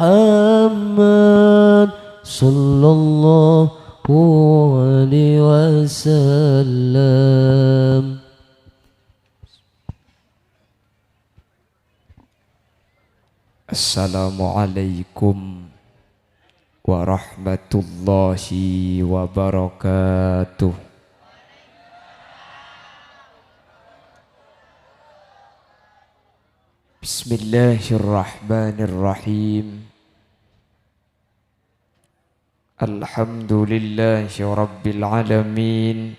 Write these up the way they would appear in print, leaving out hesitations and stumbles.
Muhammad sallallahu alaihi wasallam. Assalamualaikum warahmatullahi wabarakatuh. Bismillahirrahmanirrahim. Alhamdulillahi rabbil alamin.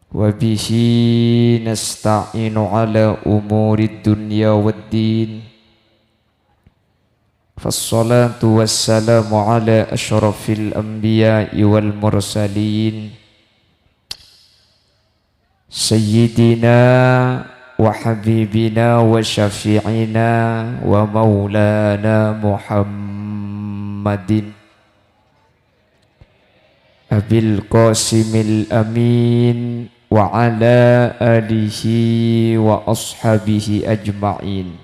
Wa bihi nasta'inu ala umuri dunya waddin. Fassalatu wassalamu ala ashrafil anbiya'i wal mursalin. Sayyidina wa habibina wa syafi'ina wa maulana Muhammadin Abil Qasimil Amin wa ala alihi wa ashabihi ajma'in.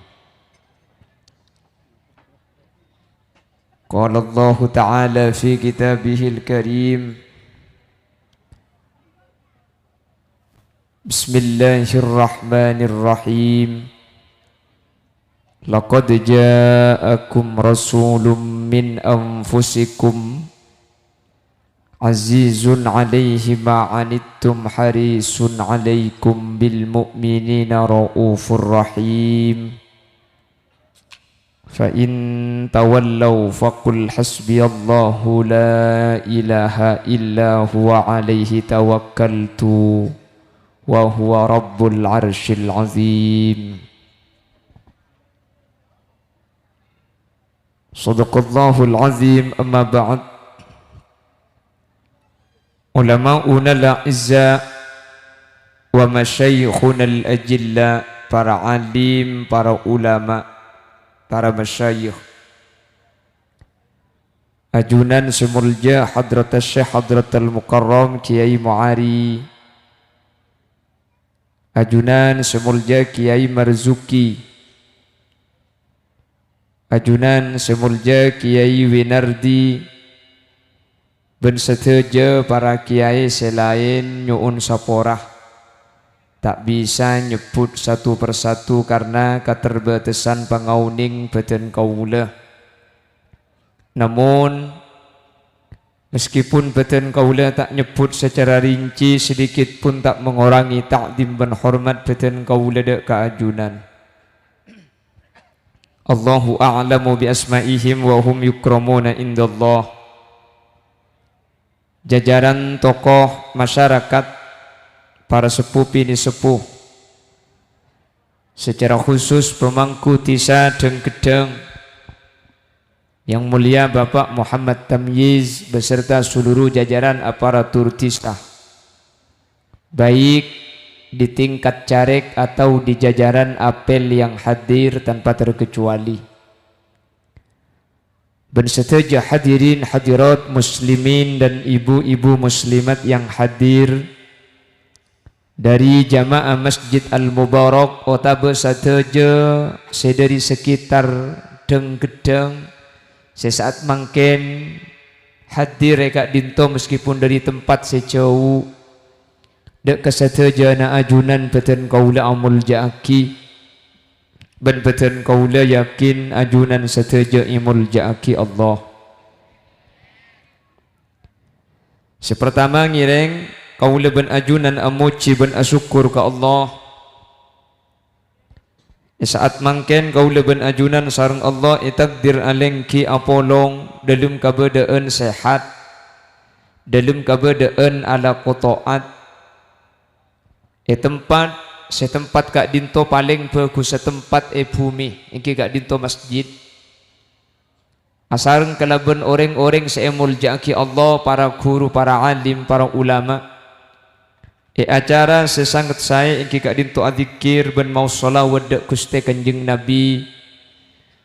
Qala Allah Ta'ala fi kitabihil karim. Bismillahirrahmanirrahim. Laqad ja'akum rasulun min anfusikum azizun alaihi ma'anittum harisun alaikum bil mu'minina ra'ufur rahim. Fa in tawallaw faqul hasbiyallahu la ilaha illa huwa alaihi tawakkaltu wa huwa rabbul arsyil azim. Sadaqallahul azim. Amma ba'd. Ulama'una al-a'izza wa masyayikhuna al-ajilla, para alim, para ulama, para masyayikh, ajunan semulja Hadrat Syekh Hadratul Mukarram Kiai Mu'ari, ajunan semulja Kiai Marzuki, ajunan semulja Kiai Winardi, ben seteja para kiai selain nyuun saporah. Tak bisa nyebut satu persatu karena keterbatasan pangauning badan kaula. Namun meskipun badan kaula tak nyebut secara rinci, sedikit pun tak mengurangi takdim dan hormat badan kaula dek keajunan. Allahu a'lamu bi asma'ihim wa hum yukramuna indallah. Jajaran tokoh masyarakat, para sepuh bini sepuh, secara khusus pemangku Tisa dan Gedeng yang mulia Bapak Muhammad Tamyiz beserta seluruh jajaran aparatur Tisa, baik di tingkat caleg atau di jajaran apel yang hadir tanpa terkecuali. Bersetuju hadirin hadirat muslimin dan ibu-ibu muslimat yang hadir dari jamaah Masjid Al-Mubarak otabe sateja sedari sekitar Gedeng sesaat mangken hadir rekak dinto meskipun dari tempat sejauh dek kesateja na ajunan beten kaula amul ja'aki ben beten kaula yakin ajunan sateja imul ja'aki Allah. Sepertama ngireng kaula ben ajunan amuci ben asyukur ke Allah. Saat mangken kaula ben ajunan sareng Allah itakdir alengki apolong dalam kabadaan sehat, dalam kabadaan ala qataat. Tempat setempat kak dinto paling bagus setempat bumi iki kak dinto masjid. Asareng kalaban orang-orang seemul jaki Allah, para guru, para alim, para ulama. Acara sesangat saya iki kak dinto adzikir ben mau sholawat dek Gusti Kanjeng Nabi.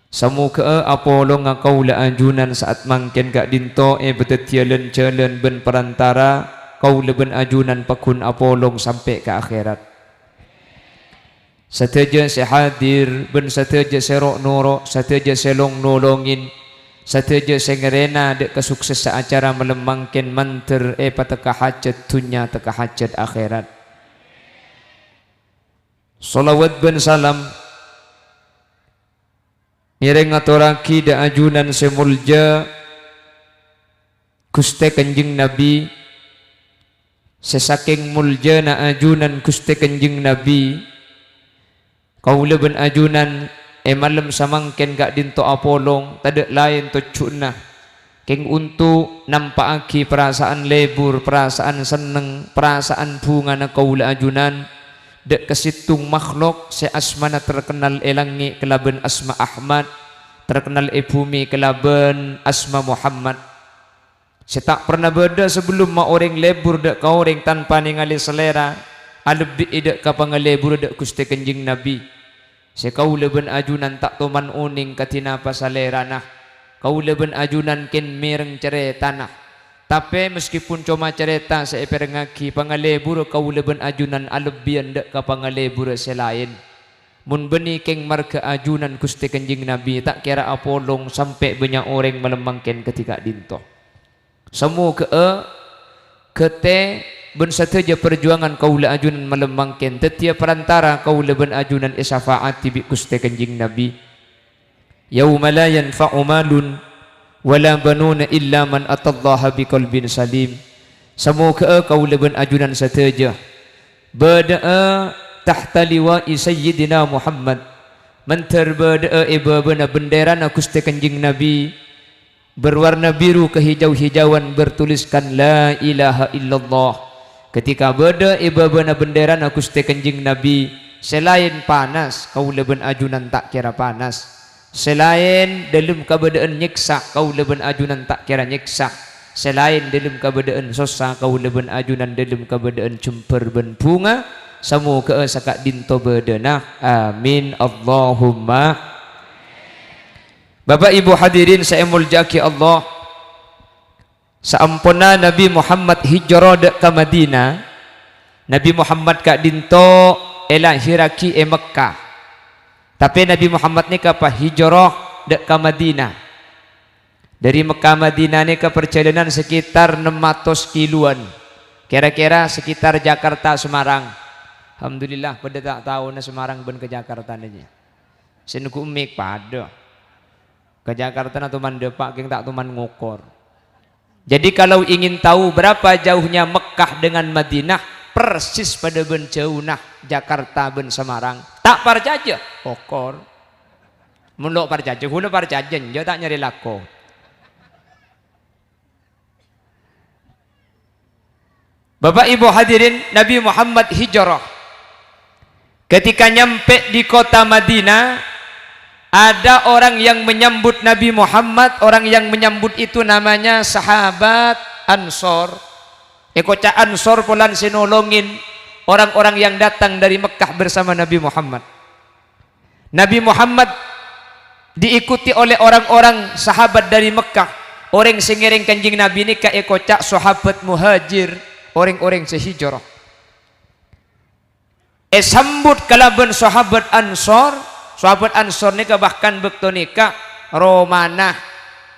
Samuka apolo ngakaula ajunan saat mangken kak dinto betetialen jalan ben perantara kaula ben ajunan pakun apolong sampai ke akhirat. sateja saya hadir ben sateja serok norok sateja selong nolongin sateja saya ngerena dek kesukses acara melemangkan manter pataka hajat dunia taka hajat akhirat. Salawat ben salam nireng aturaki da ajunan semulja Gusti Kanjeng Nabi sesaking mulja na ajunan Gusti Kanjeng Nabi kaula ben ajunan malam samangken gak dinto apolong tadak lain to cuna keng untuk nampakaki perasaan lebur perasaan seneng perasaan bunga na kaula ajunan dek kesitung makhluk se asmana terkenal elangi kelaben asma Ahmad terkenal bumi kelaben asma Muhammad. Saya tak pernah beda sebelum ma orang lebur dek ka orang tanpa ningali selera alebih dek ka pangalebur dek Gusti Kanjeng Nabi. Saya kaula ben ajunan tak toman uning katina pasalera nah kaula ben ajunan ken mireng cerita nah tapi meskipun cuma cerita saya perengaki pangalebur kaula ben ajunan alebian dek ka pangalebur selain mun beni keng marga ajunan Gusti Kanjeng Nabi tak kira apolong sampai banyak orang melemangkan ketika dinto semua kete ben sateja perjuangan kaula ajunan melemangkan tetiap perantara kaula ben ajunan syafaati bi Gusti Kanjeng Nabi yauma la yanfa'u malun wala banuna illa man atallaha biqalbin salim. Semoga kaula ben ajunan sateja bada'a tahta liwa'i sayyidina Muhammad mentar bada'a ibabana benderana Gusti Kanjeng Nabi berwarna biru kehijau-hijauan bertuliskan la ilaha illallah. Ketika beda ibabana benderana Gusti Kanjeng Nabi selain panas kaula ben ajunan tak kira panas selain dalam keadaan nyiksa kaula ben ajunan tak kira nyiksa selain dalam keadaan susah kaula ben ajunan dalam keadaan cemper ben bunga semoga sakak dinto bedana amin Allahumma. Bapak Ibu hadirin saya muljaki Allah saampuna Nabi Muhammad hijrah dek ke Madinah Nabi Muhammad kak dinto hiraki Mekah tapi Nabi Muhammad ni kapa hijrah dek ke Madinah dari Mekah Madinah ni ke perjalanan sekitar 600 kiloan kira-kira sekitar Jakarta Semarang. Alhamdulillah pada tak tahu na Semarang ben ke Jakarta nanya senuku umik pada ke Jakarta na tuman depak keng tak tuman ngukor. Jadi kalau ingin tahu berapa jauhnya Mekah dengan Madinah persis pada ben jauh nah Jakarta ben Semarang tak parjaja pokor muluk parjaja hula parjajen jo tak nyari lako. Bapak Ibu hadirin Nabi Muhammad hijrah ketika nyampe di kota Madinah ada orang yang menyambut Nabi Muhammad orang yang menyambut itu namanya sahabat Ansor kocak Ansor polan sinolongin orang-orang yang datang dari Mekah bersama Nabi Muhammad. Nabi Muhammad diikuti oleh orang-orang sahabat dari Mekah orang sengering Kanjeng Nabi ini kocak sahabat muhajir orang-orang sehijrah sambut kalaban sahabat Ansor. Sahabat Ansor ni bahkan bekto nikah romanah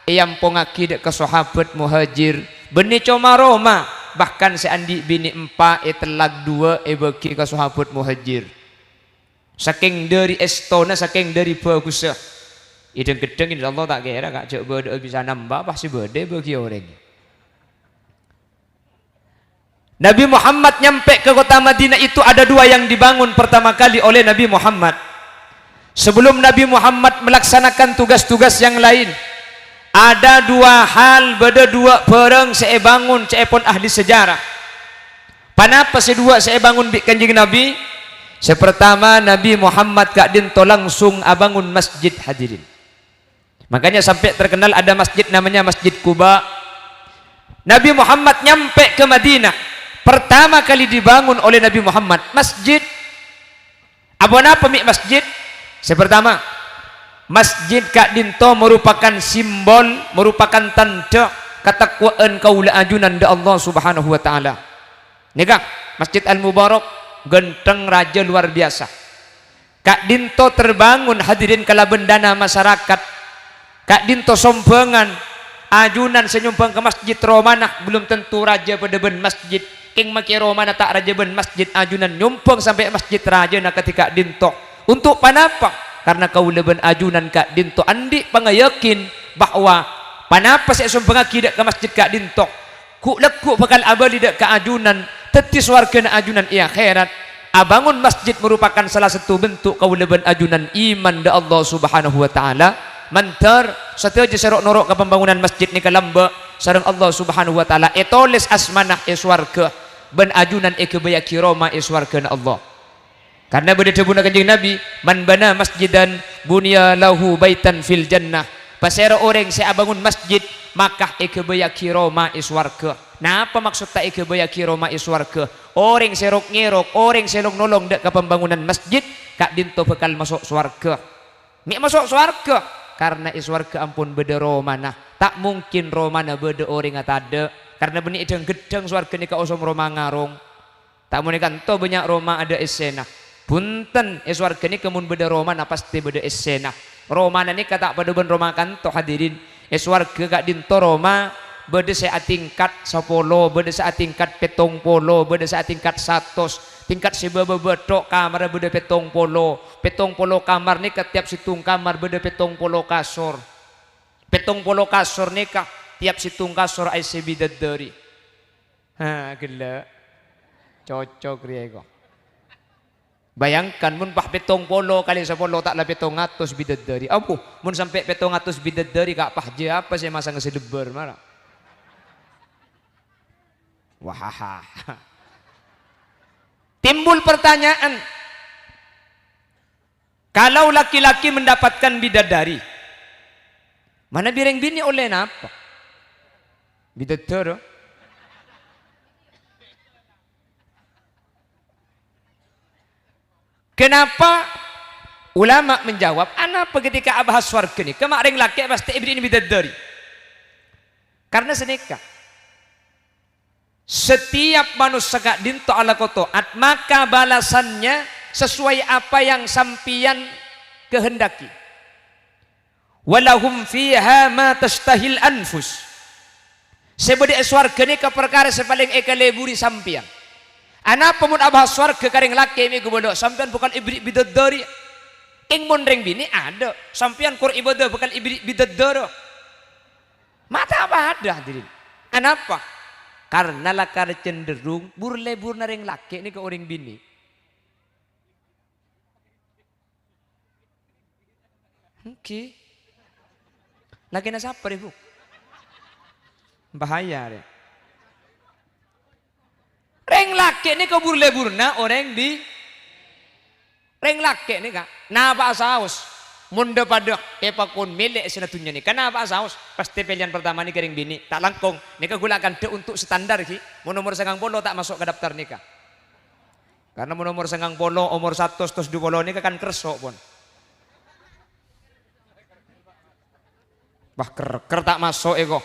yang pongaki dek ke sahabat muhajir beni cuma Roma bahkan seandi bini empat telag dua bagi ke sahabat muhajir saking dari estona saking dari bagusnya ideng gedeng insyaallah tak kira kak cek beda bisa nambah pasti beda bagi orang. Nabi Muhammad nyampe ke kota Madinah itu ada dua yang dibangun pertama kali oleh Nabi Muhammad. Sebelum Nabi Muhammad melaksanakan tugas-tugas yang lain ada dua hal beda dua perang saya bangun saya pun ahli sejarah. Kenapa sedua saya bangun bi Kanjeng Nabi? Pertama Nabi Muhammad kak dinto langsung abangun masjid hadirin. Makanya sampai terkenal ada masjid namanya Masjid Kuba. Nabi Muhammad nyampe ke Madinah pertama kali dibangun oleh Nabi Muhammad masjid. Apa mi masjid? Pertama masjid kak dinto merupakan simbol merupakan tanda ketakwaan kaula ajunan da Allah Subhanahu wa taala. Nikah Masjid Al Mubarak genteng raja luar biasa. Kak dinto terbangun hadirin kala bendana masyarakat. Kak dinto sombengan ajunan senyumbang ke masjid romanah belum tentu raja bedeben masjid. King maki romana tak raja ben masjid ajunan nyumpang sampai masjid raja na ketika dinto. Untuk panapa? Karena kau leben ajunan Kak dinto andi pangayakin bahwa panapa saya sumpah tidak ke masjid Kak dinto. Ku lekuk bakal abadi dak ke ajunan tetis warga na ajunan ia akhirat. Abangun masjid merupakan salah satu bentuk kaulaban ajunan iman da Allah Subhanahu wa taala. Mantar satu aja serok norok ke pembangunan masjid ni kalamba sareng Allah Subhanahu wa taala etoles asmanah iswarga ben ajunan ekebaya kiroma iswarga na Allah. Karena beda tebuna kanjeng Nabi, man bana masjidan bunya lahu baitan fil jannah. Pasera orang saya bangun masjid maka ekebaya kiroma iswarga. Nah apa maksud tak ekebaya kiroma iswarga? Orang serok ngerok, orang selong nolong dak ke pembangunan masjid, Kak dinto bekal masuk swarga. Mik masuk swarga karena iswarga ampun beda romana. Tak mungkin romana beda orang ada. Karena benih edeng gedeng swarga ni ka osom roma ngarong. Tak mungkin kan to banyak roma ada esena. Punten iswarga ni kemun beda romana pasti beda esena. Romana ni kata pada ben roma kanto hadirin. Iswarga Kak dinto roma beda saya tingkat 10, beda saya tingkat 70, beda saya tingkat 100, tingkat sebaba betok kamar beda 70, 70 kamar ni tiap situng kamar beda 70 kasur, 70 kasur ni tiap situng kasur ICB dadari. Ha gila, cocok riego. Bayangkan mun pah 70 kali 10 tak lah 700 bidadari. Abu mun sampai 700 bidadari kak pah je apa saya masa ngesedeber marah. Wah, timbul pertanyaan, kalau laki-laki mendapatkan bidadari, mana bireng bini oleh apa? Bidadari. Kenapa ulama menjawab, apa ketika abahas swarga ni, kemarin laki pasti ibri ini bidadari, karena senikah. Setiap manusia Kak dinto ala kotoat maka balasannya sesuai apa yang sampian kehendaki. Walahum fiha ma tastahil anfus. Sebeda swarga ni ka perkara sepaling eka leburi sampian. Ana pemun abah swarga karing laki mi gubodok sampian bukan ibri bidadari. Ing mun reng bini ada sampian kur ibadah bukan ibri bidadari. Mata apa ada hadirin? Kenapa? Karena lakar cenderung burlebur nareng laki ini ke orang bini. Oke. Laki na siapa ibu? Bahaya deh. Reng laki ini ke burleburna orang bi. Reng laki ini kak. Napa saus? Munda pada epakun milik senatunya ni. Kenapa saus? Pasti pilihan pertama ni kering bini. Tak langkong. Nika gulakan de untuk standar ki. Nomor 90 tak masuk ke daftar nikah. Karena nomor 90 umur 100 terus 20 ni kan kersok pun. Bah ker tak masuk ego.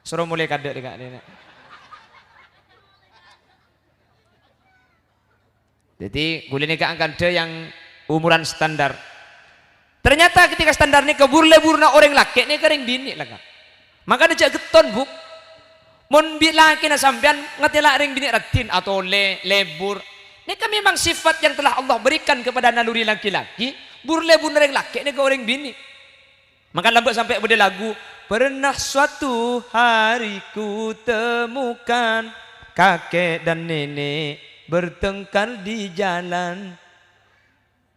Suruh mulai kadek dekat ni. Jadi gula nikah akan de yang umuran standar. Ternyata ketika standar ni keburle-burna orang laki ni kering bini lah kan. Maka dia geton buk. Mun laki na sampean ngatila ring bini ratin atau lebur. Ini kan memang sifat yang telah Allah berikan kepada naluri laki-laki. Burle-burna orang laki ni ke orang bini. Maka lambat sampai bude lagu. Pernah suatu hari ku temukan kakek dan nenek bertengkar di jalan.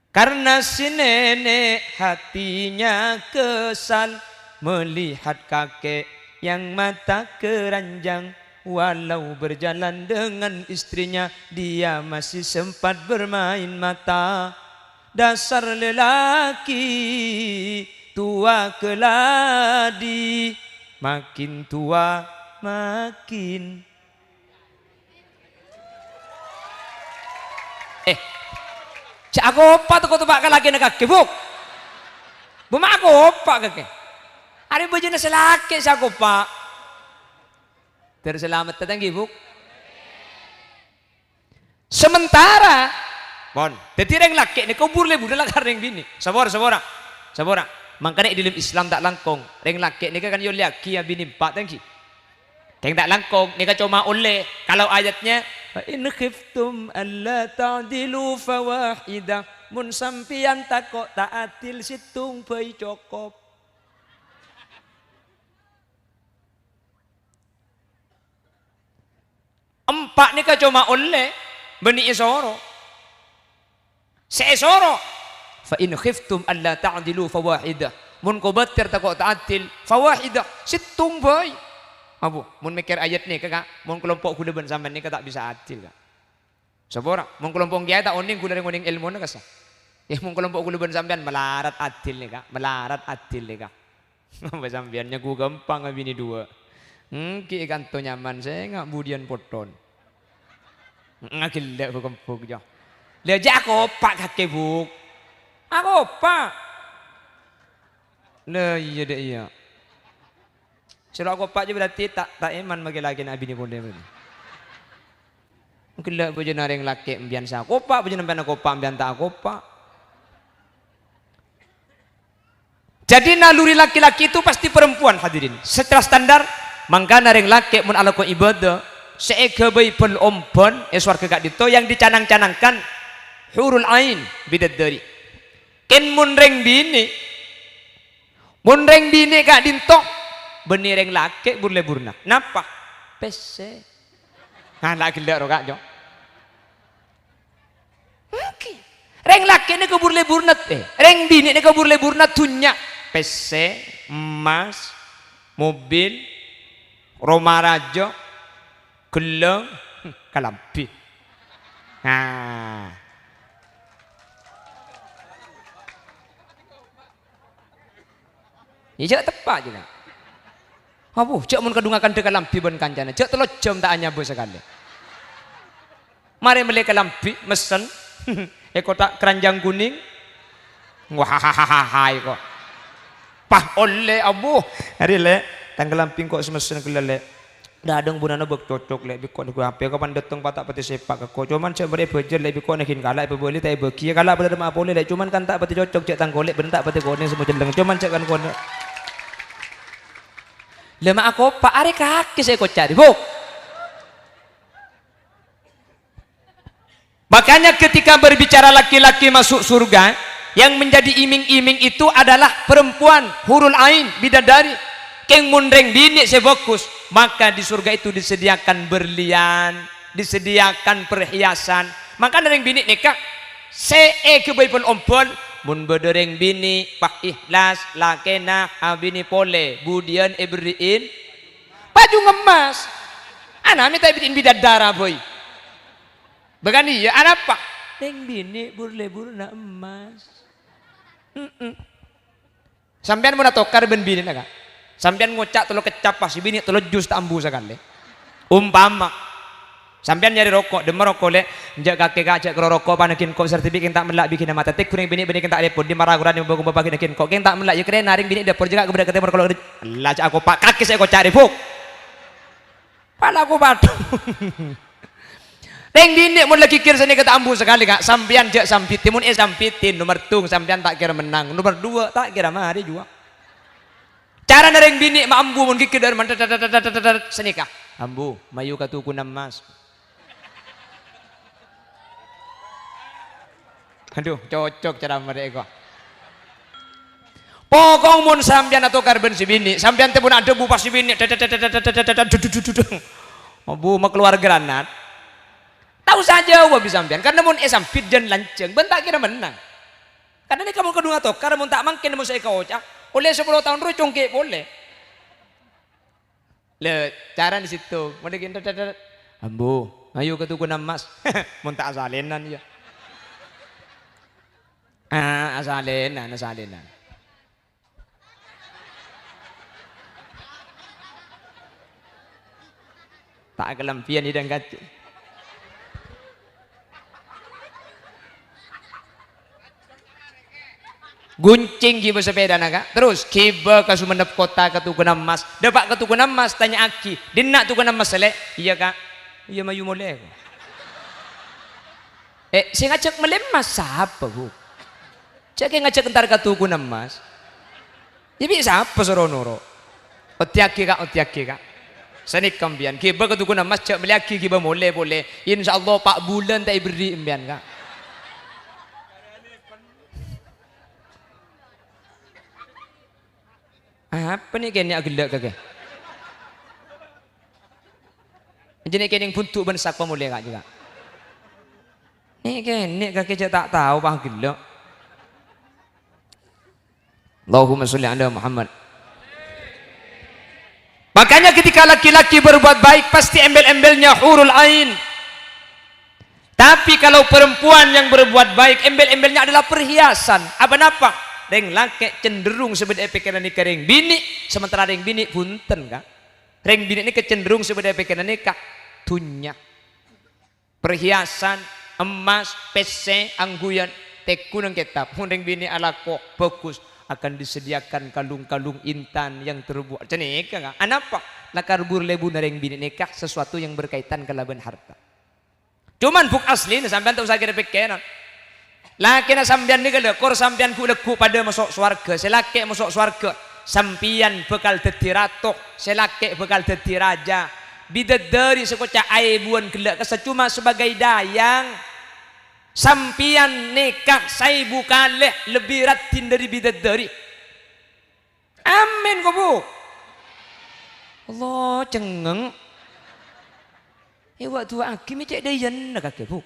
Karena si nenek hatinya kesal melihat kakek yang mata keranjang. Walau berjalan dengan istrinya dia masih sempat bermain mata. Dasar lelaki tua keladi, makin tua makin. Cak aku opa tuh kau pak lagi nak kaki buk, buma aku opa kaki. Hari baju nasi laki si aku pak. Terselamat tetanggi buk. Sementara Pon. Dadi reng laki ni kubur le budal reng bini. Sabora. Makanya di dalam Islam tak langkong. Reng laki ni kan yo laki yang bini 4 tangki. Keng tak langkong ni kan cuma oleh. Kalau ayatnya in khiftum alla ta'dilu fawahidah mun sampian takok taatil situng bae cokop. Empat ni kan cuma oleh beni isoro. Seesoro fa in khiftum alla ta'dilu fawahidah mun ko batter takok taatil fawahidah situng bae. Abu, mun mikir ayat ni kakak, mun kelompok kuda ben sampean ni tak bisa adil kak. Sabora, mun kelompok kiai tak oning kuda ngoning ilmu ni kasa. Ya mun kelompok kuda ben sampean melarat adil ni kak, melarat adil ni kak. Apa sampeannya ku gampang bini 2. Ki kanto nyaman saya ngak budian poton. Ngakil dak ku kempuk jo. Le jak aku pak kake buk. Aku pak. Le iya dek iya. Kalau aku pak je berarti tak iman bagi lagi nabi ni pun dia. Mungkin lah punya nareng laki ambian saya kopak, punya nampak kopak ambian tak kopak. Jadi naluri laki-laki itu pasti perempuan hadirin. Secara standar, mangka nareng laki mun ala ko ibadah, seega bayi pel ompon eswar kegak dito yang dicanang-canangkan hurul ain bidadari. Ken mun reng bini kak dinto benireng laki burle burna. Napa? Pese. Nah lagi lihat rokak jo. Oke. Reng laki ni ke burle burna reng bini ni ke burle burna tunya. Pese, emas, mobil, Roma raja, geleng, kalampi. Nah. Ini tepat juga. Abu, cak mun kedungakan dekat lampi ben kancana. Cak telur jam tak hanya sekali. Mari beli ke lampi, mesen. Kotak keranjang kuning. Wah, kok. Pah oleh abu. Hari le, tanggal lampi kok semesen kelele. Dadang bunana bek cocok le bikon ku ape kapan datang patak pati sepak ko. Cuman cak beri bejer le bikon nekin kalak beli tai beki kalak pada ma boleh le. Cuman kan tak pati cocok cak tangkolek ben tak pati kone semua jeleng. Cuman cak kan kone. Lema aku pak are kaki saya kok cari buk. Makanya ketika berbicara laki-laki masuk surga, yang menjadi iming-iming itu adalah perempuan hurul ain bidadari. Keng mundreng bini sebagus, maka di surga itu disediakan berlian, disediakan perhiasan. Maka dereng bini nikah kebaipun ompol mun bedereng bini pak ikhlas lakena abini pole budian ebriin baju ngemas anak minta bikin bidadara boy begani ya anak pak deng bini burle na emas sampean mau natokar ben bini naga sampean ngocak telo kecap pas bini telo jus tak ambu sekali umpama sampean nyari rokok, demar rokok le, njak kakek kacak kalau rokok panakin kok sertifikat tak melak bikin mata tek kuning bini tak lepon di maraguran yang bagus bapak bikin kok tak melak ya keren naring bini dapur juga kepada ketemu kalau lah aku pak kaki saya kok cari buk, pala aku batu, Neng bini mun lagi kira sini kata ambu sekali kak sampean jak sampitin mun sampitin nomor tung sampean tak kira menang nomor 2 tak kira mari juga. Cara nereng bini ma ambu mun kikir dari mana senikah ambu mayu katuku mas. Aduh, cocok cara mereka. Pokong mun sampean atau karben si bini, sampean teh pun ada bu pas si bini. Bu mau keluar granat. Tahu saja gua bisa sampean karena mun sampit dan lanceng, bentak kira menang. Karena ini kamu kedua atau karena mun tak mungkin mun saya kocak. Oleh 10 tahun ru congke boleh. Le, cara di situ. Mau dikin ambu, ayo ketuku mas. Mun tak asalenan ya. Asalenan. Tak kelampian hidang kacau. Guncing kiba sepeda naga terus kiba ke Sumenep kota ke Tukunan Mas dapat ke Tukunan Mas tanya aki dinak Tukunan Mas selek iya kak iya mayu mulai Si ngajak melemas siapa bu? Cek ngajak entar ke tuku nemas. Jadi siapa seronoro? Otiaki kak. Sanik kambian. Kiba ke tuku nemas cek meliaki kiba boleh. Insya Allah Pak bulan tak beri imbian kak. Apa nih kayaknya agak kakek? Jadi kayaknya buntu bensak pemulai kak juga. Nih kayaknya kakek tak tahu pak gila. Allahumma sholli ala Muhammad. Makanya ketika laki-laki berbuat baik pasti embel-embelnya hurul ain. Tapi kalau perempuan yang berbuat baik embel-embelnya adalah perhiasan. Apa-apa? Reng laki cenderung sebagai pikiran nikah reng bini, sementara reng bini punten kak. Reng bini ini kecenderung sebagai pikiran nikah tunya. Perhiasan, emas, PC, angguyan, tekun dan kitab. Reng bini ala kok bagus akan disediakan kalung-kalung intan yang terbuat cenika kak. Anapa? Lakar burlebu nareng bini nikah sesuatu yang berkaitan kelaban harta. Cuman buk asli sampean tak usah kira pikiran. Laki na sampean ni kalau kor sampean ku leku pada masuk swarga, selaki masuk swarga, sampean bekal dadi ratu, selaki bekal dadi raja. Bidadari sekocak aibuan gelak cuma sebagai dayang. Sampean nikah saya bukaleh lebih ratin dari bidadari. Amin kau bu. Allah cengeng. Waktu akim cek dayan nak kakek bu.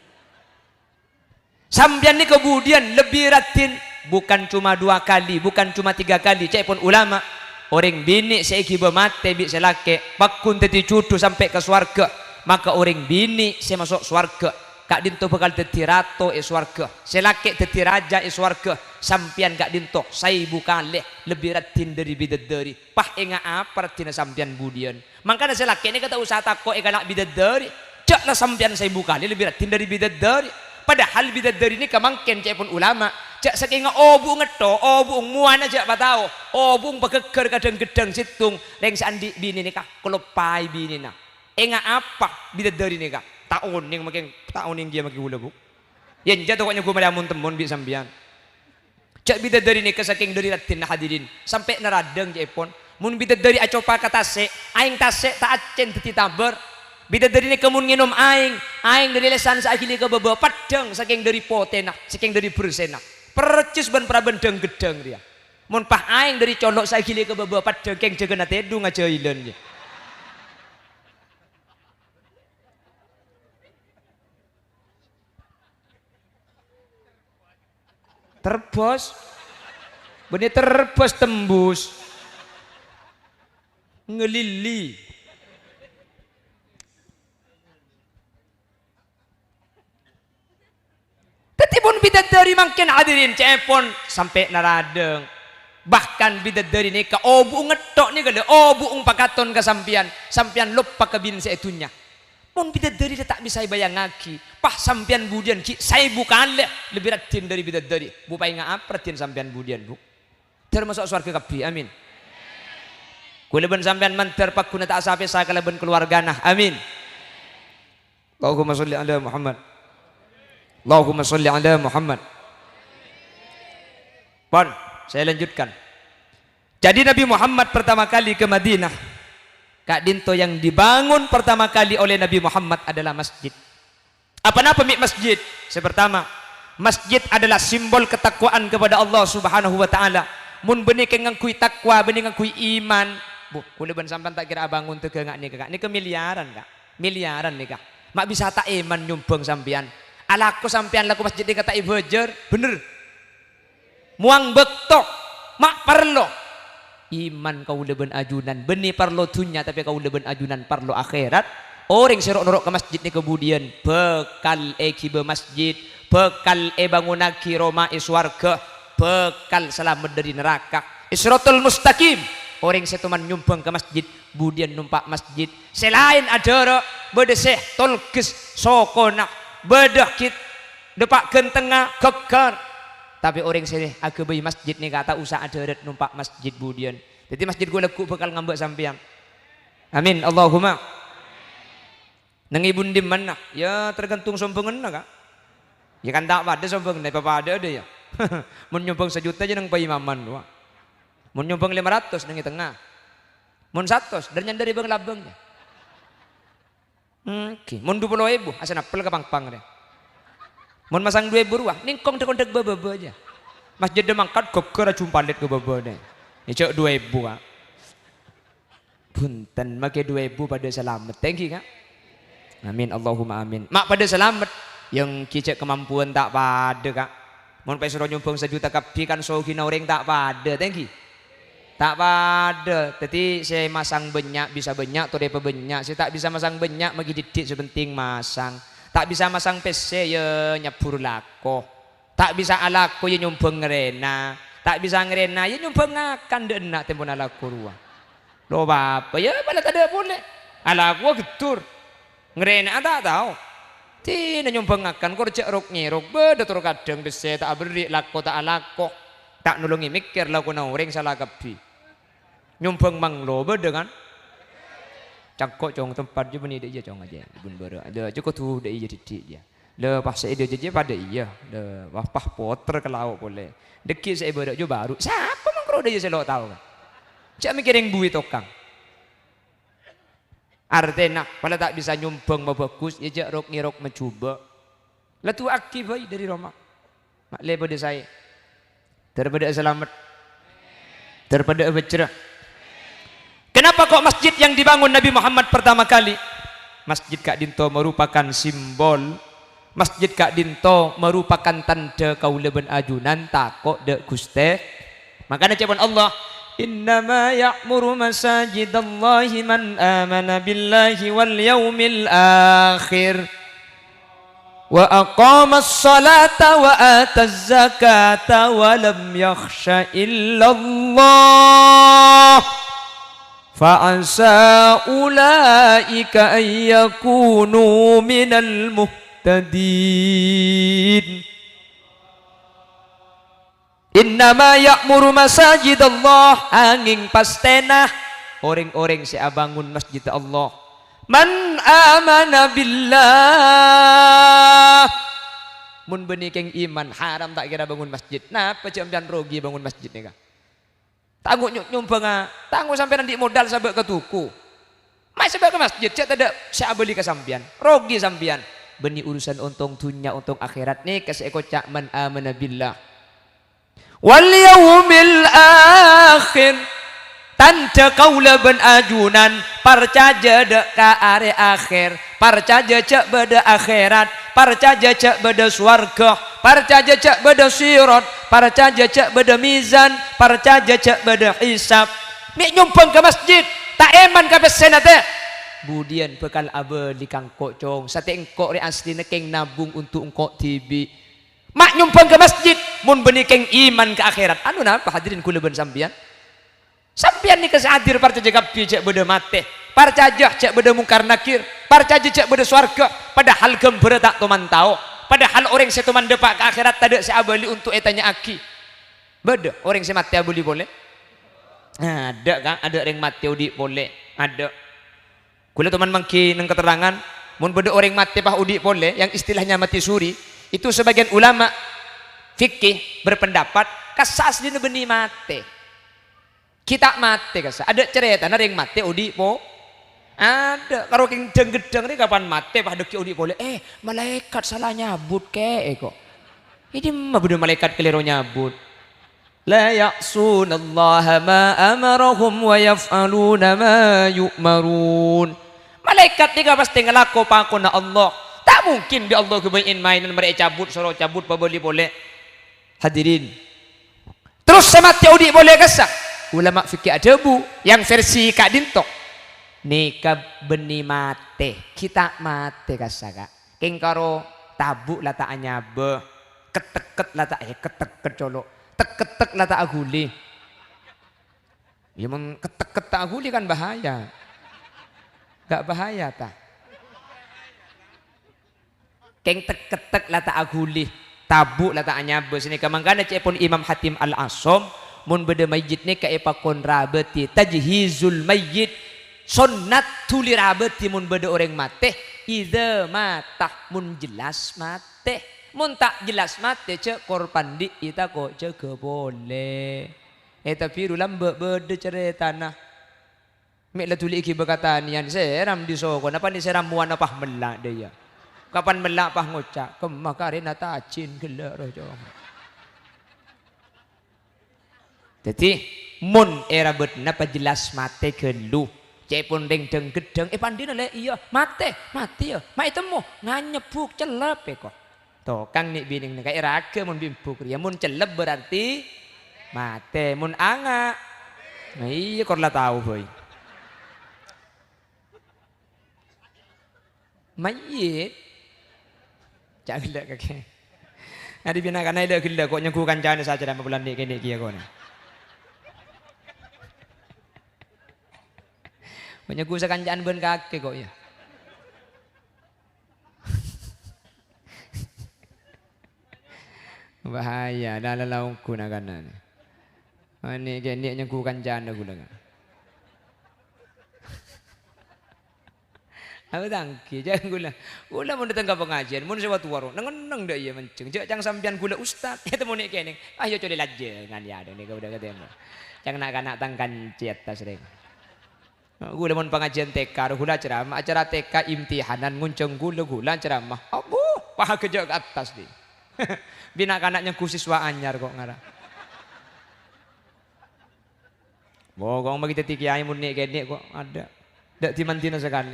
Sambian ni kemudian lebih ratin bukan cuma 2 kali, bukan cuma 3 kali. Cek pun ulama orang bini seiki bermate bi selake pakun teti cucu sampai ke swarga. Maka orang bini saya masuk swarga. Kak dinto bakal teti rato swarga. Selake teti raja swarga. Sampian kak dinto saya bukan lebih ratin dari bidadari. Pah enga apa ratin sampian budian. Makanya selake ini kata usaha takut nak bidadari. Caklah sampian saya bukan lebih ratin dari bidadari. Padahal bidadari ini kemangken cek pun ulama cak saking obu ngeto obu muan aja batau obu begeger kadang gedang situng reng sandi bini nikah kelopai bini na enga apa bidadari nikah tahun yang makin tahun yang dia makin hula bu yang jatuh koknya gue madamun temun bi sambian cak bidadari nikah saking dari ratin hadirin sampai naradeng cek pun mun bidadari acopa katase aing tase tak acen teti taber. Bidadari ini kemun nginum aing dari lesan sakili ke bawah padang saking dari potena, saking dari bersena. Percis ban prabendeng gedeng dia. Mun pah aing dari colok sakili ke bawah padang keng jaga tedung aja ilen dia. Terbos, benih terbos tembus, ngelili. Tetipun bidadari makin hadirin cepon sampai naradeng. Bahkan bidadari ni ka obu ngetok ni gale obu pakaton ke sampian lupa ke bin seitunya. Pun bidadari dia tak bisa bayang lagi. Pah sampian budian ki saya bukan lebih ratin dari bidadari. Bu pai ngap ratin sampian budian bu. Termasuk surga kapi amin. Kuleben sampian manter pak kuna tak sampai sakalaben keluarga nah amin. Allahumma sholli ala Muhammad. Allahumma sholli ala Muhammad. Pon, saya lanjutkan. Jadi Nabi Muhammad pertama kali ke Madinah, Kak Dinto yang dibangun pertama kali oleh Nabi Muhammad adalah masjid. Apa-apa masjid? Pertama, masjid adalah simbol ketakwaan kepada Allah Subhanahu wa taala. Mun benih ngangkui takwa, benih ngangkui iman. Bu, kuleban sampan tak kira bangun teu ke ni Kak. Ni ke miliaran Kak. Miliaran nih Kak. Mak bisa tak iman nyumbang sampean. Alaku sampean laku masjid kata ibajer bener muang bektok mak perlo iman kau leben ajunan benih perlo dunya tapi kau leben ajunan perlo akhirat orang serok norok ke masjid ni kemudian bekal eki be masjid bekal bangunaki Roma iswarga bekal selamat dari neraka Isrotul mustaqim orang setuman nyumbang ke masjid kemudian numpak masjid selain ada bedeseh tolkes sokona bedah kit depak gentengah keker tapi orang sini aku bayi masjid nih kata usah ada numpak masjid budian jadi masjid gue lekuk bakal ngambek sampean amin Allahumma nang ibun di mana ya tergantung sombongan kak Ya kan tak pada sombong nih papa ada ya. Mun nyumbang 1 juta aja nang paimaman doa. Mun nyumbang 500 nang tengah. Mun 100 dan nyandari bang labangnya. Oke, mun 20.000 asa napel ka pangpang deh. Mun masang 2.000 ruah, ningkong dekondek baba aja. Masjid de mangkat goker jumpalit ke baba deh. Ya cok 2.000 kak. Punten make 2.000 pada selamat. Thank you kak. Amin Allahumma amin. Mak pada selamat. Yang kicek kemampuan tak pada kak. Mun pe suruh nyumbang 1 juta kapi kan sogina orang tak pada. Thank you. Tak pada. Jadi saya masang banyak bisa banyak atau depa banyak. Saya tak bisa masang banyak bagi didik sepenting masang. Tak bisa masang PC ya nyapur lako. Tak bisa alako ya nyumbang ngerena. Tak bisa ngerena ya nyumbang akan denak tempon alako ruang. Lo apa ya bala tak ada boleh. Alako getur. Ngerena tak tahu. Tina nyumbang akan kau cek rok nyerok beda tur kadang PC tak beri lako tak alako. Tak nulungi mikir lako na orang salah kapi. Nyumbang manglo beda kan? Cangkok cong tempat je beni dia cong aja bun bara. Ada cukup tu dia jadi dia. Le pas saya dia je pada iya. Le wapah poter ke laut boleh. Dekit saya beda jo baru. Siapa mangkro dia saya tahu kan? Cak mikirin buih tokang. Artena pada tak bisa nyumbang bagus ya jak rok ngirok mencoba. Lah tu akibat dari Roma. Mak le pada saya. Daripada selamat. Daripada bercerah. Kenapa kok masjid yang dibangun Nabi Muhammad pertama kali? Masjid Kak Dinto merupakan simbol. Masjid Kak Dinto merupakan tanda kaula ben ajunan takok de Guste. Makanya cakap Allah, innama ya'muru masajidallahi man amana billahi wal yaumil akhir wa aqamas salata wa ataz zakata wa lam yakhsha illallah. Fa'asa ulaika ay yakunu minal muhtadin. Innama ya'muru masajid Allah angin pastena orang-orang si abangun masjid Allah. Man amana billah. Mun benih keng iman haram tak kira bangun masjid. Napa jamdan rogi bangun masjid ni kah? Tangguh nyumbang tangguh sampai nanti modal sabak ke tuku. Mai sabak ke masjid cak ada saya beli ke sambian. Rogi sambian. Beni urusan untung dunia untung akhirat nih kasih eko cak man amana billah. Wal yaumil akhir. Tanda kaula ben ajunan parcaja dek ka are akhir. Parcaja cak beda akhirat. Parcaja cak beda swarga. Parcaja cak beda sirat. Parcaja cak beda mizan. Parcaja cak beda hisab. Mik nyumpang ke masjid tak eman ka besenate. Budian bekal abeli kang kocong. Sate engkok re asli nekeng nabung untuk engkok tibi. Mak nyumpang ke masjid mun benih keng iman ke akhirat. Anu napa hadirin kula ben sampean? Sampean ni kesadir parcaja kapi cak beda mate. Parcaja cak beda mungkar nakir. Parcaja cak beda swarga. Padahal gembira tak teman tahu. Padahal orang setuman depak ke akhirat tak ada seabali untuk etanya aki. Beda orang se mati abuli boleh. Ada kan? Ada orang mati udi boleh. Ada. Kula teman mangki nang keterangan mun beda orang mati pah udi boleh yang istilahnya mati suri itu sebagian ulama fikih berpendapat kasas dina benih mati. Kita mati kasas. Ada cerita ada yang mati udi po. Ada karo king gedeng ni kapan mati pah deki udi boleh. Malaikat salah nyabut ke kok. Ini mah beda malaikat keliru nyabut. La ya'sunallaha ma amarahum wa yaf'aluna ma yu'marun. Malaikat ni pasti ngelako pakona Allah. Tak mungkin di Allah kebayin mainan mereka cabut suruh cabut pabeli boleh. Hadirin. Terus sama teodi boleh kesah. Ulama fikih ada bu yang versi Kak Dinto. Nikah beni mate, kita mate kasah kak. King karo tabuk lah tak anyabe, keteket lah tak keteket colok. Tek-tek lah tak aguli. Ya meng ketek tak aguli kan bahaya. Gak bahaya tak. Keng tek-tek lah tak aguli. Tabuk lah tak anyabe. Sini kamangkana cepon Imam Hatim Al-Asom. Mun beda mayit ni kaepa kon rabeti. Tajhizul mayit. Sunnat tuli rabeti mun beda orang mate. Iza matah mun jelas mate. mun tak jelas mate cek korban di ita kok cek boleh tapi rulam berde cerita nah mek la tuli iki berkataan yan seram di soko napa ni seram muan apa melak dia kapan melak pah ngocak kemakarin ata acin gelak rojo jadi mun era bet napa jelas mate gelu cek pun deng deng gedeng pandina le iya mati ya mai temu nganyebuk celep kok to kang nik bining kayak raga mun bimbuk ya mun celep berarti mate mun anga nah iya kor lah tahu boy mayit cak gelak kakek ada binakan ada gelak kok nyengku kancane saja dalam bulan nik kene kia kok banyak gue sekancaan ben kakek kok ya. Bahaya dalam laungku nak kanan. Ini gini yang gue kancaan aku dengar. Aku tangki jangan gula mau datang ke pengajian, mau sewa tuaro, neng dah iya menceng. Jangan sampian gula ustad, itu mau nik kening. Ayo coba laje ngan ya ada nih kau udah ketemu. Jangan nak tangkan ciata sering. Gula mon pengajian TK, gula ceramah, acara TK imtihanan ngunceng gula ceramah. Aduh, paha kejak ke atas di. Bina kanaknya kusiswa anyar kok ngarah. Bogong bagi tetik kiai mun nek gede kok ada. Dak timantina sekali.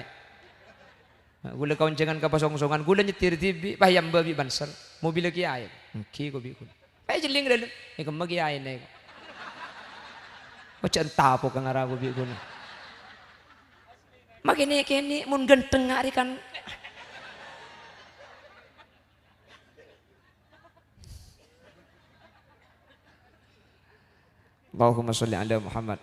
Gula kauncengan ke pasong-songan, gula nyetir TV, payam babi bansal, mobil kiai. Ki ko bi ko. Pay jeling dalam. Ikem kiai nek. Kok centah po kang ngarah ko bi ko. Makini kini mun genteng hari kan Allahumma sholli ala Muhammad.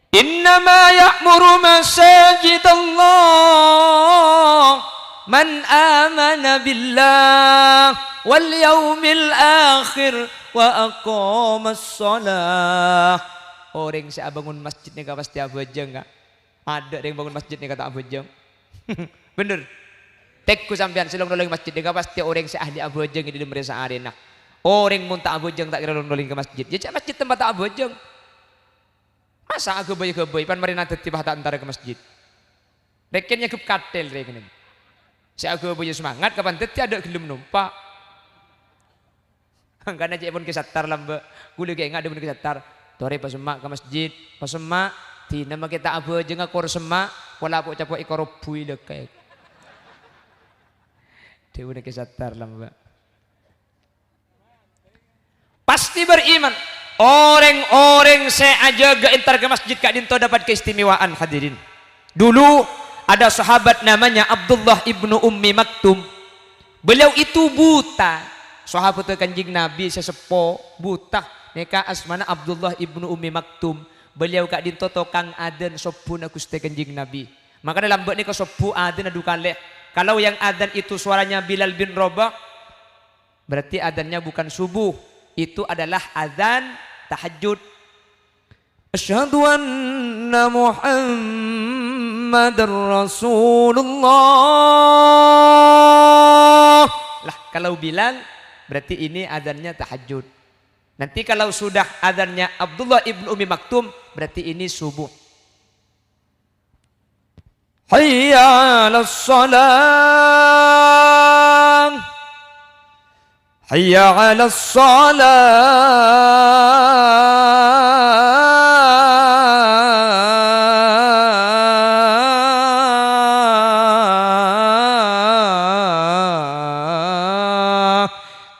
Innama ya'muru masajid Allah man amana billah wal yaumil akhir wa aqamas shalah. Orang saya bangun masjid ni pasti abajeng enggak? Ada yang bangun masjid ni kata abajeng. Bener. Tekku sampean silong nolong masjid ni pasti orang saya ahli abajeng di dalam resa arena. Orang mun tak abajeng tak kira nolong ke masjid. Ya cak masjid tempat tak abajeng. Masa aku bayi pan marina tiba tak antara ke masjid. Rekennya ke katel rekening. Saya aku bayi semangat kapan teti ada gelem numpak. Karena cek pun kesatar lambe. Gule kayak enggak ada pun kesatar. Tore pas semak ke masjid, pas semak tina make tak abajeng akor semak wala po capok ikor bui lekek. Dewe nek kesatar lambe. Pasti beriman. Orang-orang saya aja entar ke masjid Kak Dinto dapat keistimewaan hadirin. Dulu ada sahabat namanya Abdullah ibnu Ummi Maktum. Beliau itu buta. Sahabat Kanjeng Nabi sesepo buta. Neka asmana Abdullah ibnu Ummi Maktum. Beliau Kak Dinto tokang adan sopuna Gusti Kanjeng Nabi. Maka dalam buat ni ko sopu adan adu kalih. Kalau yang adan itu suaranya Bilal bin Rabah, berarti adannya bukan subuh. Itu adalah azan tahajud. Asyhadu anna Muhammadar Rasulullah. Lah kalau Bilal berarti ini azannya tahajud. Nanti kalau sudah azannya Abdullah ibnu Ummi Maktum berarti ini subuh. Hayya 'alas shalah. Hayya 'alas salah.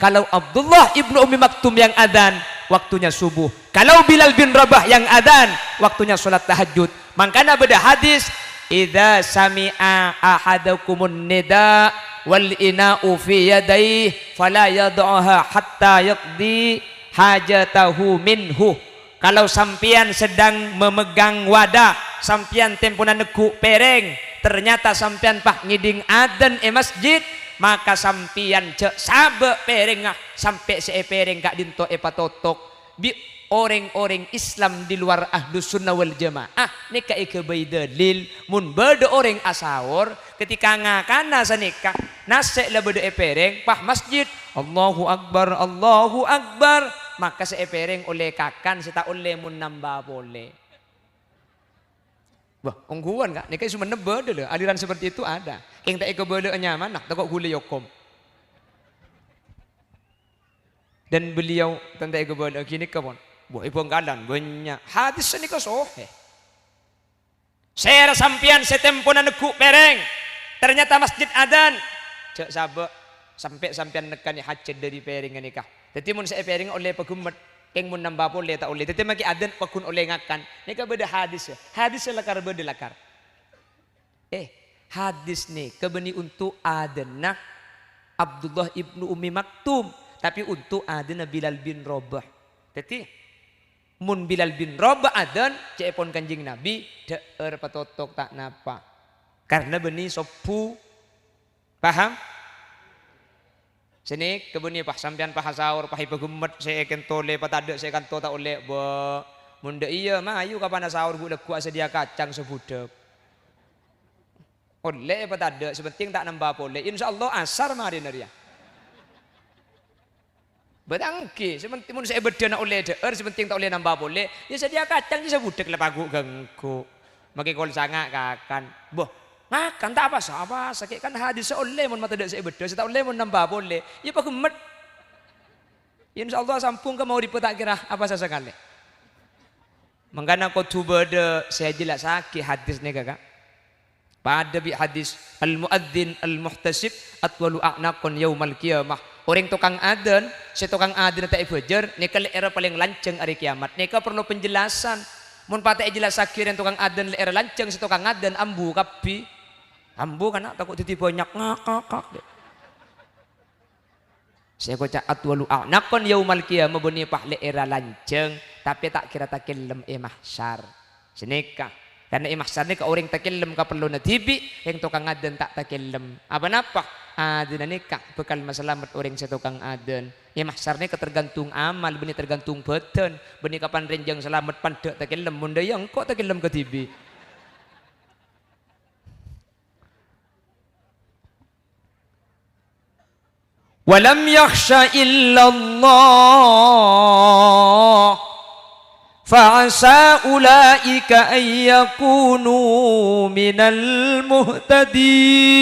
Kalau Abdullah ibnu Ummi Maktum yang adzan, waktunya subuh. Kalau Bilal bin Rabah yang adzan, waktunya sholat tahajud. Makanya beda hadis, idza sami'a ahadakumun nida wal ina'u fi yadayhi fala yad'aha hatta yaqdi hajatahu minhu. Kalau sampian sedang memegang wadah, sampian tempunan neku pereng, ternyata sampian pak ngiding adzan masjid, maka sampian cek sabe pereng sampai se pereng Kak Dinto patotok bi orang-orang Islam di luar Ahlus Sunnah wal Jamaah nikah ikebai dalil mun beda orang asawur ketika ngakana sanikah nasek lah beda epereng pah masjid Allahu Akbar maka seepereng oleh kakan seta oleh mun nambah boleh. Wah, ongguan kak, nikah cuma nebeda loh. Aliran seperti itu ada. Yang tak ikut nyaman, nak takut gule yokom. Dan beliau tentang ikut gini kapon. Buat ibu anggalan banyak. Hadis ini kau sohe. Saya sampian setemponan neku pereng. Ternyata masjid adan. Cek sabar sampai sampian nekani hajat dari pereng nikah. Jadi mun saya pereng oleh pegumet. Keng mun nambah boleh tak oleh. Tetapi maki adan pakun oleh ngakan. Nika beda hadis ya. Hadis lakar beda lakar. Hadis nih kebeni untuk adan Abdullah ibnu Ummi Maktum. Tapi untuk adan Bilal bin Rabah. Jadi mun Bilal bin Rabah adan cepon kanjing Nabi deer patotok tak napa. Karena beni sopu paham? Sini kebuni pah sampian pah saur pah ipagumet saya akan tole patade saya akan tak oleh ba munda iya mah ayu kapan saur gula kuat sedia kacang sebudak oleh patade sepenting tak nambah boleh insyaallah asar mari naria bedangki sepenting mun saya bedana oleh deer sepenting tak oleh nambah boleh ya sedia kacang sebudak lepagu gengku maki kol sangak kakan boh makan tak apa sakit kan hadis oleh mun mata dak saya beda saya tak oleh mun nambah boleh ya pak gemet insyaallah sampung ke mau dipetak kira apa sesekali mangkana kau tuba de saya jelas sakit hadis ni kakak pada bi hadis al muadzin al muhtasib atwalu a'naqun yaumal qiyamah orang tukang adzan si tukang adzan tak fajar ni kali era paling lanceng hari kiamat ni perlu penjelasan mun patek jelas sakit yang tukang adzan era lanceng si tukang adzan ambu kapi ambu kan takut titi banyak ngakak deh. Saya kocak atwalu a'naqon yaumal qiyamah beni pahle era lanceng tapi tak kira takillem mahsyar. Senika karena mahsyar ni ka orang takillem ka perlu natibi yang tukang aden tak takillem. Apa napa? Aden nikah bekal masalamat orang sa tukang aden. Mahsyar ni ketergantung amal beni tergantung beten beni kapan renjang selamat pandek takillem mun dayang kok takillem ka tibi. Walam yakhsha illallah fa'asa ulaika ay yakunu minal muhtadin.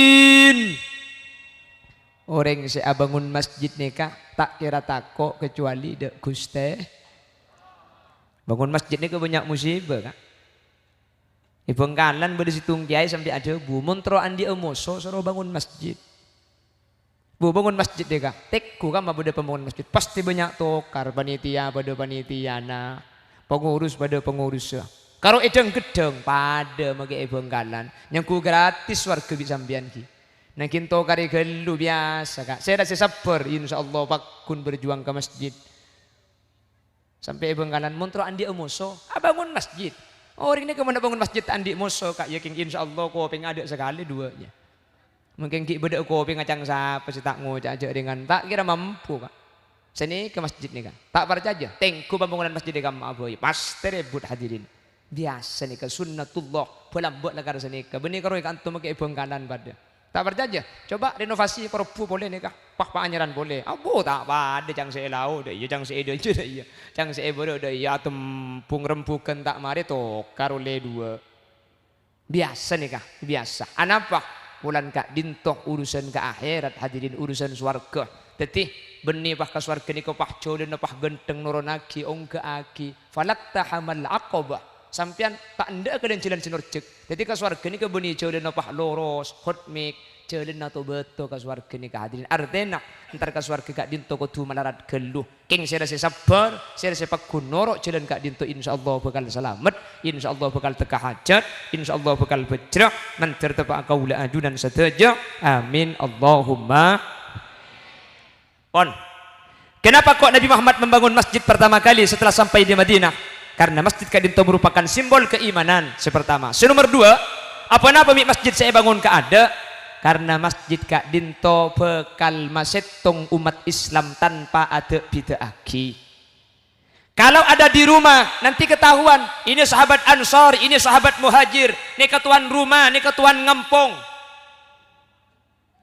Orang si abangun masjid nikah tak kira takok kecuali dek Guste. Bangun masjid ni banyak musibah kak. Ibengkalan berde situng kiai sampai ada bu montro andi emoso suruh bangun masjid. Bu bangun masjid deh kak, tekku kan pada pembangun masjid pasti banyak tokar panitia pada panitiana, pengurus pada pengurus. Kalau edeng gedeng pada mage bengkalan, yang ku gratis warga bisa sambian ki. Nangkin tokar gelu biasa kak. Saya rasa sabar, insyaallah pakun berjuang ke masjid. Sampai bengkalan montro andi emoso, bangun masjid. Orang ini kemana bangun masjid andi emoso kak, yakin insyaallah kau pengen ada sekali duanya. Mungkin kita beda kopi ngacang siapa sih tak ngocak aja dengan tak kira mampu kak. Sini ke masjid nih kan, tak percaya. Tengku pembangunan masjid di kamar boy, pasti rebut hadirin. Biasa nih ke sunnatullah, boleh buat negara sini ke. Benih kalau ikan tuh makai bengkalan pada. Tak percaya. Coba renovasi perpu boleh nih kak, pak anyaran boleh. Abu tak pada jang seelau deh, jang seedo aja deh, jang seebodo deh. Ya tempung rempukan tak mari to karole dua. Biasa nih kak, biasa. Anapa? Bulan kak dintok urusan ke akhirat hadirin urusan swarga. Tetih benih pah ke swarga ni ko pah colen pah genteng nuronaki ongke aki. Falak tahamal aqabah. Sampian tak anda ke dan jalan sinurcek. Jadi ke swarga ni ke benih colen pah loros hotmik colen atau beto ke swarga ni ke hadirin. Artena ntar ke swarga kak dintok ko tu malarat geluh. King saya rasa sabar, saya rasa pakun norok jalan kak dintok insyaallah bakal selamat, insyaallah bakal teka hajat, insyaallah bakal bejrah, nanti tertepak kaula ajunan sateja. Amin Allahumma. On. Kenapa kok Nabi Muhammad membangun masjid pertama kali setelah sampai di Madinah? Karena masjid kak dintok merupakan simbol keimanan sepertama. Nomor dua, apa masjid saya bangun ke ada? Karena masjid kak dinto bekal masetong umat Islam tanpa ada bid'ah. Kalau ada di rumah nanti ketahuan ini sahabat Ansor, ini sahabat Muhajir, ini ketuan rumah, ini ketuan ngempong.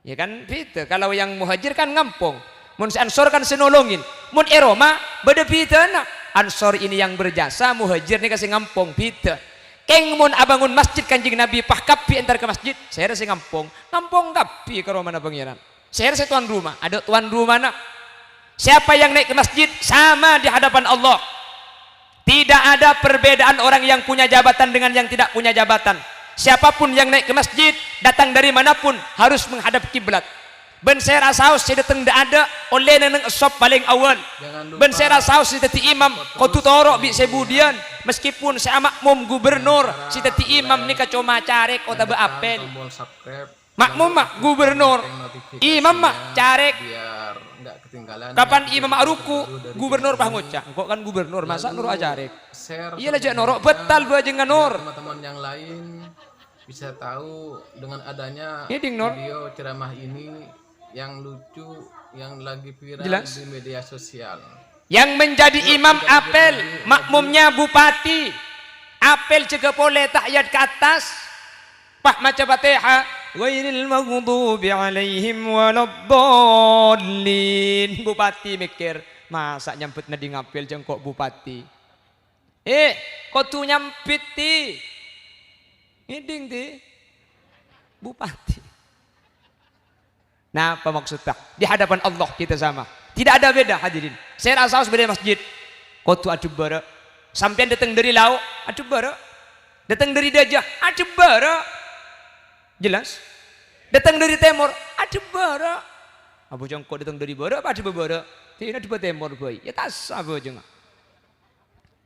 Ya kan gitu. Kalau yang Muhajir kan ngempong, mun si Ansor kan senolongin. Mun Roma beda beda nak. Ansor ini yang berjasa, Muhajir ini kasih ngempong beda. Keng mun abangun masjid Kanjeng Nabi pah kapi antar ke masjid, saya rasa ngempong kapi ke rumah pangeran. Saya rasa tuan rumah, ada tuan rumah nak. Siapa yang naik ke masjid sama di hadapan Allah. Tidak ada perbedaan orang yang punya jabatan dengan yang tidak punya jabatan. Siapapun yang naik ke masjid, datang dari manapun harus menghadap kiblat. Ben saya rasaus saya datang dak ada oleh neneng esop paling awal. Ben saya rasaus si tati imam kau tutorok bi sebudian. Meskipun saya makmum gubernur, si tati imam ni kacoma carek kau tabe apel. Makmum mak gubernur, imam mak carek. Kapan imam mak ruku, gubernur pah ngocak. Kok kan gubernur masa nur ajarek. Iya lah norok betal dua jengan nur. Teman-teman yang lain bisa tahu dengan adanya video ceramah ini yang lucu, yang lagi viral di media sosial. Yang menjadi imam apel, makmumnya bupati. Apel juga boleh tahyat ke atas. Pak maca Fatihah, ghairil maghdubi alaihim waladdallin. Bupati mikir, masa nyampet nadi ngapel jengkok bupati. Kau tuh nyampit ti. Ngiding ti. Bupati. Nah, apa maksudnya? Di hadapan Allah kita sama. Tidak ada beda hadirin. Saya rasa harus beda masjid. Kau tuh adu bara. Sampai datang dari laut, adu bara. Datang dari Dajah, adu bara. Jelas? Datang dari timur, adu bara. Abu jengkok datang dari bara, apa adu bara? Tidak di timur boy. Ya tas abu jengkok.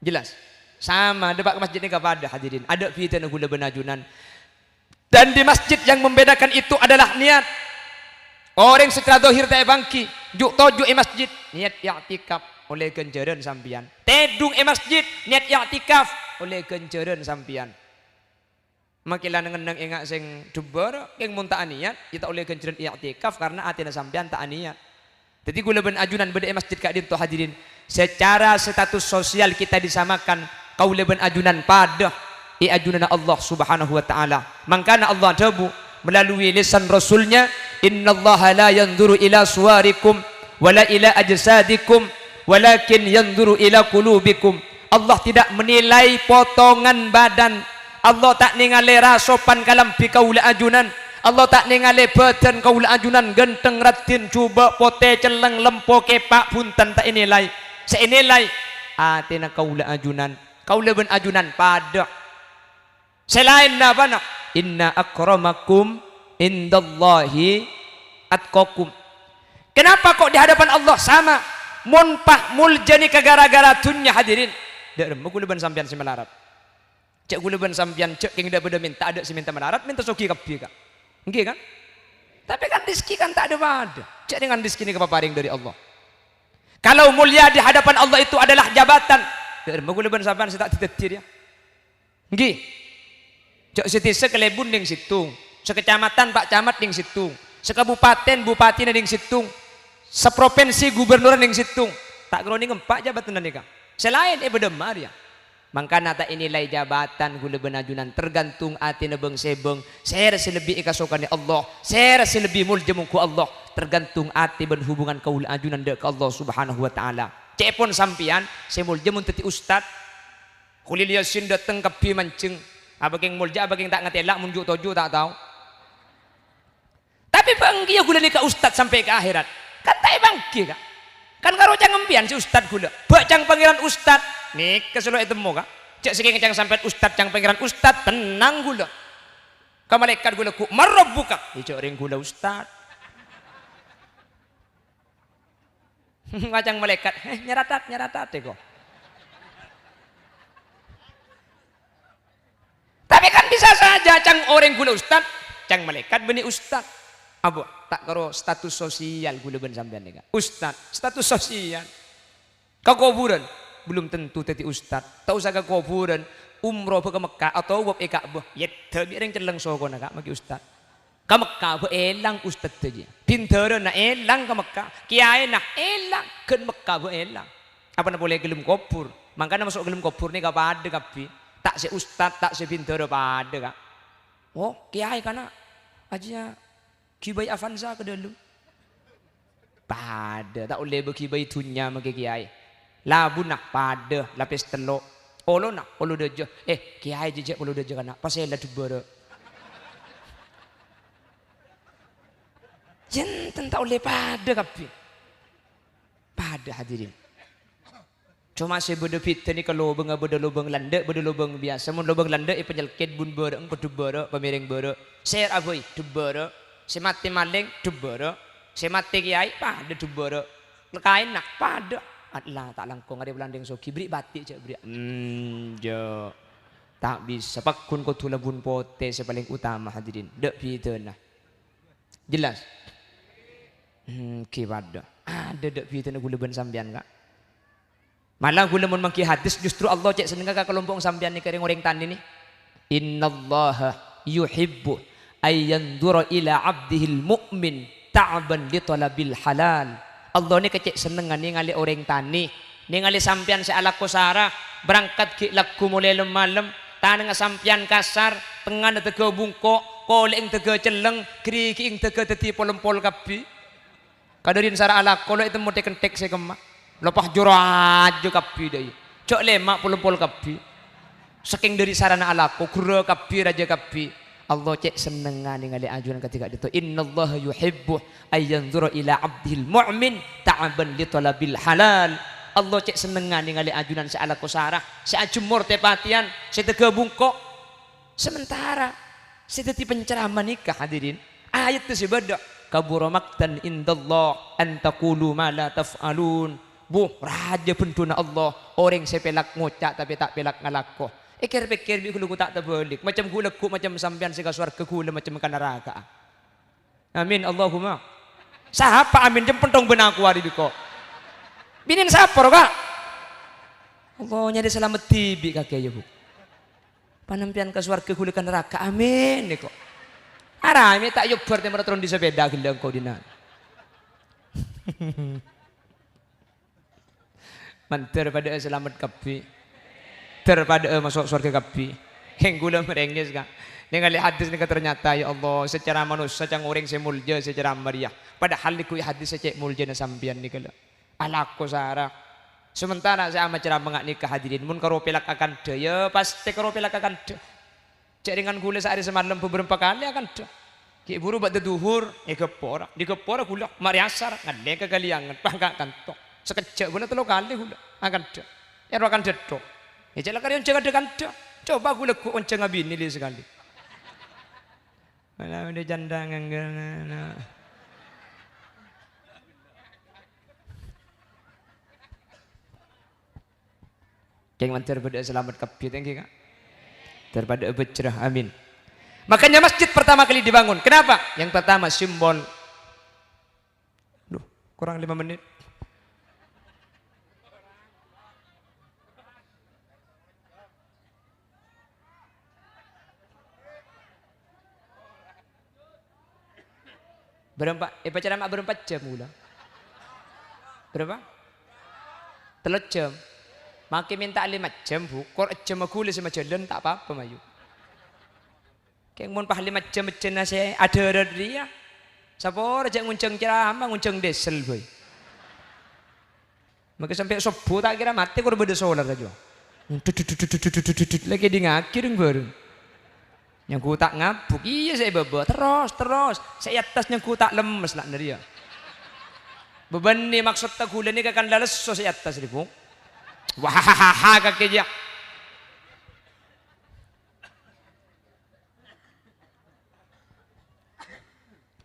Jelas? Sama debat ke masjid ini kepada hadirin. Ada fitan gula benajunan. Dan di masjid yang membedakan itu adalah niat. Orang secara dohir tak bangki, juk tojuk masjid, niat i'tikaf oleh kenjaran sampian. Tedung masjid, niat i'tikaf oleh kenjaran sampian. Makilah ngendang ingat sing dubar, yang muntah niat, kita oleh kenjaran i'tikaf karena atina sampian tak niat. Jadi gula ben ajunan beda masjid kak dinto hadirin. Secara status sosial kita disamakan kau leben ajunan pada ajunan Allah Subhanahu wa taala. Mangkana Allah dabu melalui lisan rasulnya, innallaha la yanzuru ila suwarikum wala ila ajsadikum walakin yanzuru ila qulubikum. Allah tidak menilai potongan badan. Allah tak ningali rasopan kalampi kaula ajunan. Allah tak ningali badan kaula ajunan genteng ratin cuba pote celeng lempo kepak punten tak inilai. Seinilai atina kaula ajunan. Kaula ben ajunan pada selain apa nak? Inna akramakum indallahi atqakum. Kenapa kok di hadapan Allah sama? Mun pah muljani ke gara-gara dunya hadirin. Dak rem gula ben sampean si melarat. Cek gula ben sampean cek king dak beda minta ada si minta melarat minta soki kabeh kak. Nggih kan? Tapi kan rezeki kan tak ada pada. Cek dengan rezeki ini kepaparing dari Allah. Kalau mulia di hadapan Allah itu adalah jabatan. Dak rem gula ben sampean si tak ditetir ya. Nggih. Cok siti sekelebun ding situng, sekecamatan Pak Camat ding situng, sekabupaten bupati ding situng, seprovinsi gubernur ding situng. Tak kroni ngempak jabatan nika. Selain bedemar ya. Mangkana tak inilai jabatan gula benajunan tergantung atina beng sebeng. Saya rasa lebih ikasokan Allah, saya rasa lebih mulja muku Allah. Tergantung ati ben hubungan kaula ajunan dek ke Allah Subhanahu wa taala. Cepon sampian, saya mulja mun teti ustad. Kulil yasin dateng kepi mancing. Abang mulja abang tak ngetelak munjuk toju tak tahu. Tapi bangki ya gula ni ke ustad sampai ke akhirat. Katai bangki kak. Kan karo jangan ngempian si ustad gula. Bacang pangeran ustad. Nih keseluruh itu mau kak. Cek sikeng cang sampai ustad cang pangeran ustad tenang gula. Ke malaikat gula ku marabbuka. Icok ring gula ustad. Macang malaikat. Nyaratat kok. Tapi kan bisa saja cang orang gula ustad, cang malaikat beni ustad. Abu tak karo status sosial gula ben sampean nika. Ustad, status sosial. Ka kuburan belum tentu teti ustad. Tak usah ka kuburan, umroh ke Mekah atau wab Ka'bah. Ya tabi ring celeng soko nak magi ustad. Ka Mekah be elang ustad saja. Pintara na elang ka Mekah, kiai na elang ke Mekah be elang. Apa na boleh gelem kubur? Makanya masuk gelem kubur nih gak pada kapi. Tak se ustad, tak se pinter pada kak. Oh, kiai kana aja kibai Avanza ke dalam. Pada tak boleh berkibai dunia magi kiai. Labu nak pada lapis telok. Olo nak olo dejo. Kiai jejak olo dejo kana. Pasal lah dubara. Jantan tak boleh pada kapi. Pada hadirin. Cuma saya berdepit ni kalau benda lubang landek, benda lubang biasa. Mun lubang landek penyelkit bun bereng pedubara, pemiring bereng. Saya abai dubara, saya mati maling dubara, saya mati kiai pada dubara. Kain nak pada. Allah tak langkong ada belandeng so kibri batik cak beri. Jo. Tak bisa pakun ko tula bun pote sepaling utama hadirin. Dek pitena. Jelas. Kibada. Ada dek pitena gula ben sambian kak. Malah gula mun mangki hadis justru Allah cek seneng ka kelompok sampean ni kering orang tani ni. Innallaha yuhibbu ayyanzura ila 'abdihil mu'min ta'ban li talabil halal. Allah ni kecek seneng ni ngali orang tani. Ni ngali sampean sa ala kosara berangkat ki laku mulai malam tanang sampean kasar tengan tega bungkok koleng tega celeng kriki ing tega teti pol-pol kapi. Kadarin sara ala kolo itu mute kentek se kemak. Lepas juraj kapi dai. Cok lemak pol-pol kapi. Saking dari sarana alako kura kapi raja kapi. Allah cek seneng ngali ajuan ketika itu. Innallaha yuhibbu ayyanzura ila 'abdihil mu'min ta'aban li talabil halal. Allah cek seneng ngali ajunan sa ala kosara, sa ajumur tepatian, sa tega bungkok. Sementara sa teti penceramah nikah hadirin. Ayat itu sebeda kabura maktan indallah an taqulu ma la taf'alun. Bu, raja pentuna Allah. Orang saya pelak ngocak tapi tak pelak ngalako. Pikir-pikir bi ku tak terbalik. Macam gula ku macam sampean sega swarga gula macam kan neraka. Amin Allahumma. Sahapa amin jem pentong benaku hari biko. Binin sapor kak. Allah nyari selamat tibi kakek ya bu. Panampian ke swarga gula kan neraka. Amin niko. Arami tak yuk berarti meratron di sepeda gila kau dinan. Daripada selamat kapi, daripada masuk surga kapi, yang gula merengges kan. Dengan hadis ni ternyata ya Allah secara manusia cang orang semulja secara meriah. Padahal ni kui hadis secek mulja na sampian ni kala. Alako sara. Sementara saya amat cara mengak hadirin. Mun karo pelak akan de, ya pasti karo pelak akan de. Cek dengan gula sehari semalam beberapa kali akan de. Ki buru bak duhur, kepora, di kepora gula mariasar, ngale kegaliangan, pangkat kantok. Sekejap gula telo kali gula akan dak. Ya akan dedok. Ya celaka yang jaga dekan dak. Coba gula ku onceng abini li sekali. Mana ada janda ngangana. Keng mantar pada selamat kapi tengki kak. Daripada bercerah amin. Makanya masjid pertama kali dibangun. Kenapa? Yang pertama simbol. Duh, kurang 5 menit. Pacaran mak berempat jam mula. Berapa? 3 jam. Makin minta 5 jam bu. Kor jam aku le sama jalan tak apa-apa mayu. Kayak mun pah 5 jam cina saya ada dia. Sapor aja ngunceng ceramah ngunceng desel boy. Maka sampai subuh tak kira mati kor beda solar aja. Lagi di ngakiring bareng. Yang ku tak ngabuk, iya saya beba terus saya atasnya ku tak lemes lah dari dia. Beban ni maksud tak gula ni akan lalas so saya atas ni bu. Wah kakek.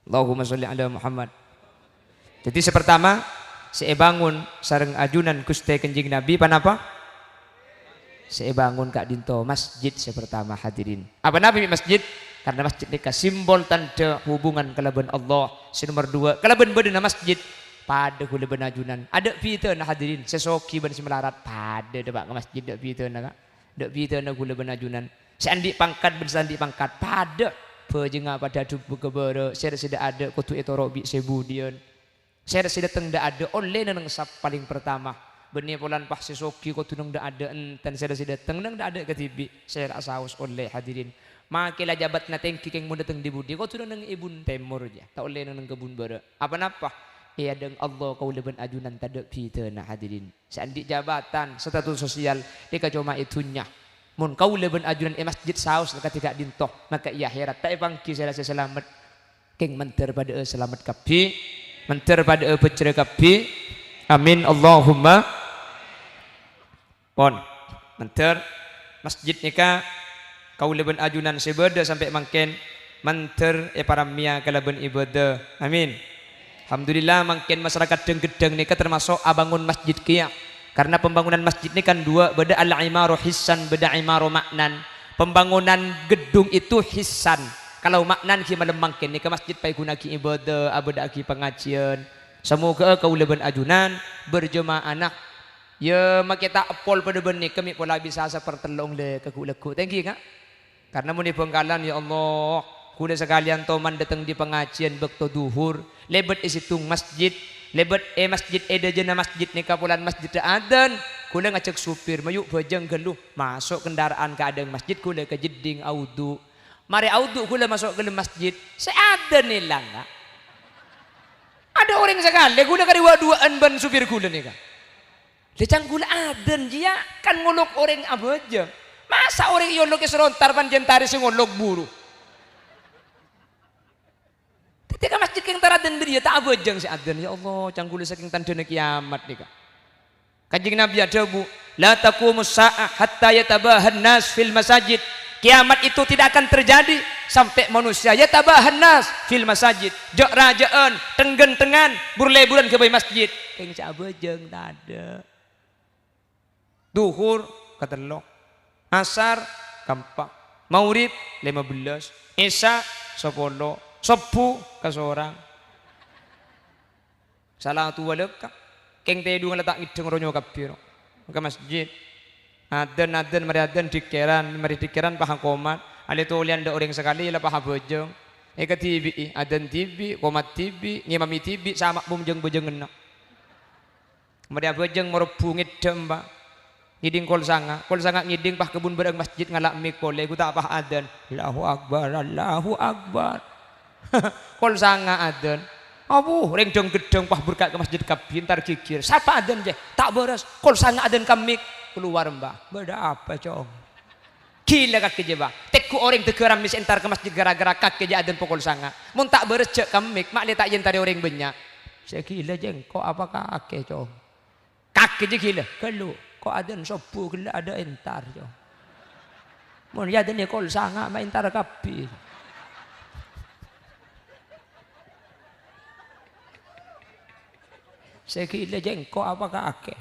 Allahumma sholli ala Muhammad. Jadi sepertama saya bangun sareng ajunan Gusti Kanjeng Nabi panapa? Saya bangun kak dinto masjid sepertama hadirin. Apa nabi masjid? Karena masjid nikah simbol tanda hubungan kelaban Allah. Nomor 2 kelaban bedena masjid pada gula benajunan. Ada pita na hadirin sesoki ben semelarat pada debak ke masjid dak pita na kak. Dak pita na gula benajunan. Sandi pangkat ben sandi pangkat pada pejenga pada tubuh kebara. Saya sudah ada kutu etorobi sebudian. Saya sudah tengda ada oleh nang sap paling pertama. Benih polan pah sesoki kau tunang dah ada enten saya datang nang dah ada ketibi saya rasa haus oleh hadirin. Makilah jabat na tengki keng mau datang di budi kau tunang nang ibun temur aja. Tak oleh nang kebun bara. Apa napa? Ia deng Allah kau leben ajunan tadak pita na hadirin. Seandik jabatan status sosial deka cuma itunya. Mun kau leben ajunan masjid saus ketika dintoh maka ia herat tak bangki saya rasa selamat. Keng menter pada selamat kapi, menter pada pecere kapi, amin Allahumma. Pon, menter masjid nika kau leben ajunan sebeda sampai mangken menter para mia kalaben ibadah, amin. Alhamdulillah mangken masyarakat gedeng nika termasuk abangun masjid kia. Karena pembangunan masjid ini kan dua, beda al-imaru hissan, beda imaru maknan. Pembangunan gedung itu hissan. Kalau maknan ki malemangkin ni ke masjid pai guna ki ibadah, abada ki pengajian. Semoga kau leben ajunan berjemaah anak. Ya makita apol pada benih kami pola bisa sepertelong le ke kuleku. Thank you kak. Karena muni Bengkalan ya Allah, kuda sekalian toman datang di pengajian bekto duhur, lebet isitung masjid, lebet masjid eda jena masjid ni kapulan masjid adan. Kula ngacek supir mayuk bajang geluh masuk kendaraan ke adang masjid kula ke jeding audu. Mari audu kula masuk ke masjid, seada nilang kak. Ada orang sekali, kula kariwa-duaan ban supir kula nih kak. Lecang kula adan dia kan ngolok orang abaja. Masa orang yolok serontar pan jentari si ngolok buru. Ketika masjid keng taradan dia tak abajang si adan ya Allah, cang kula saking tandana kiamat nih kak. Kanjeng Nabi ada bu, la taqumus sa'ah hatta yatabahan nas fil masajid. Kiamat itu tidak akan terjadi sampai manusia yatabahan nas fil masajid. Jok rajaan, tenggen-tengan, burle-bulan ke masjid. Keng sabajeng tak ada. Duhur katelok, asar kampak, maurib 15, isya 10, subuh ke seorang. Salah tu walek keng tedu ngeletak ngideng ronyo kabir ke masjid. Adan mari adan dikeran pahang komat ali tulian da orang sekali lah pahang bojong ke tibi adan tibi komat tibi ngimami tibi sama bumjeng bojeng enak mari bojeng merebu ngidem pak ngiding kol sanga ngiding pah kebun berang masjid ngalak mikol ku tak pah adan Allahu akbar kol sanga adan abu ring dong gedeng pah berkat ke masjid kabintar gigir siapa adan je tak beres kol sanga adan kamik keluar mbah beda apa cong gila kaki je bah teku orang tegeram mis entar ke masjid gara-gara kaki je adan pokol sanga mun tak beres cek kamik mak tak jentari orang banyak saya gila jeng kok apa kaki cong kaki je gila kalau kok adan sopu gila ada entar cong mun ya adan kol sanga mak entar kapi saya gila jeng kok apa kaki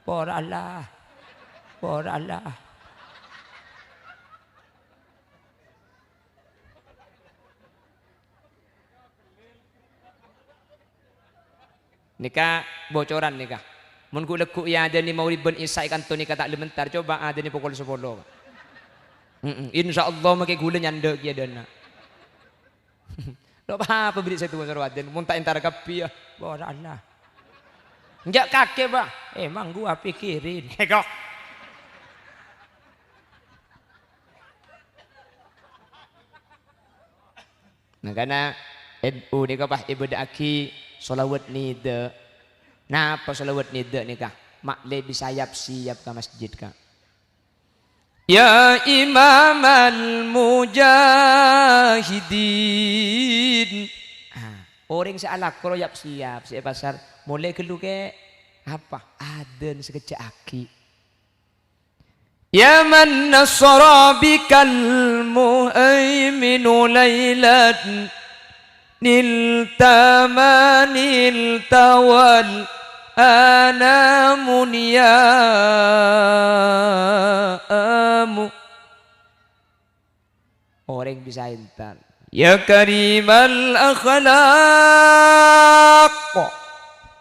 por Allah nikah bocoran nikah mun ku lekuk ya ada ni maulid ben isai kanto nikah tak lementar coba ada ni pukul 10 insyaallah make gula nyandek ya dana lo apa beli satu besar waden mun tak entar kapi ya por Allah enggak kakek bah emang gua pikirin kok nah karena NU ni kapah ibadah aki solawat nida napa solawat nida ni kah mak lebih siap ke masjid kah ya imam al mujahidin orang sealak kroyap siap pasar mulai kelu ke apa adan sekejap aki ya man nasara bikal muhaiminu laylan niltamanil tawal anamun ya amu orang bisa intan ya karimal akhlaq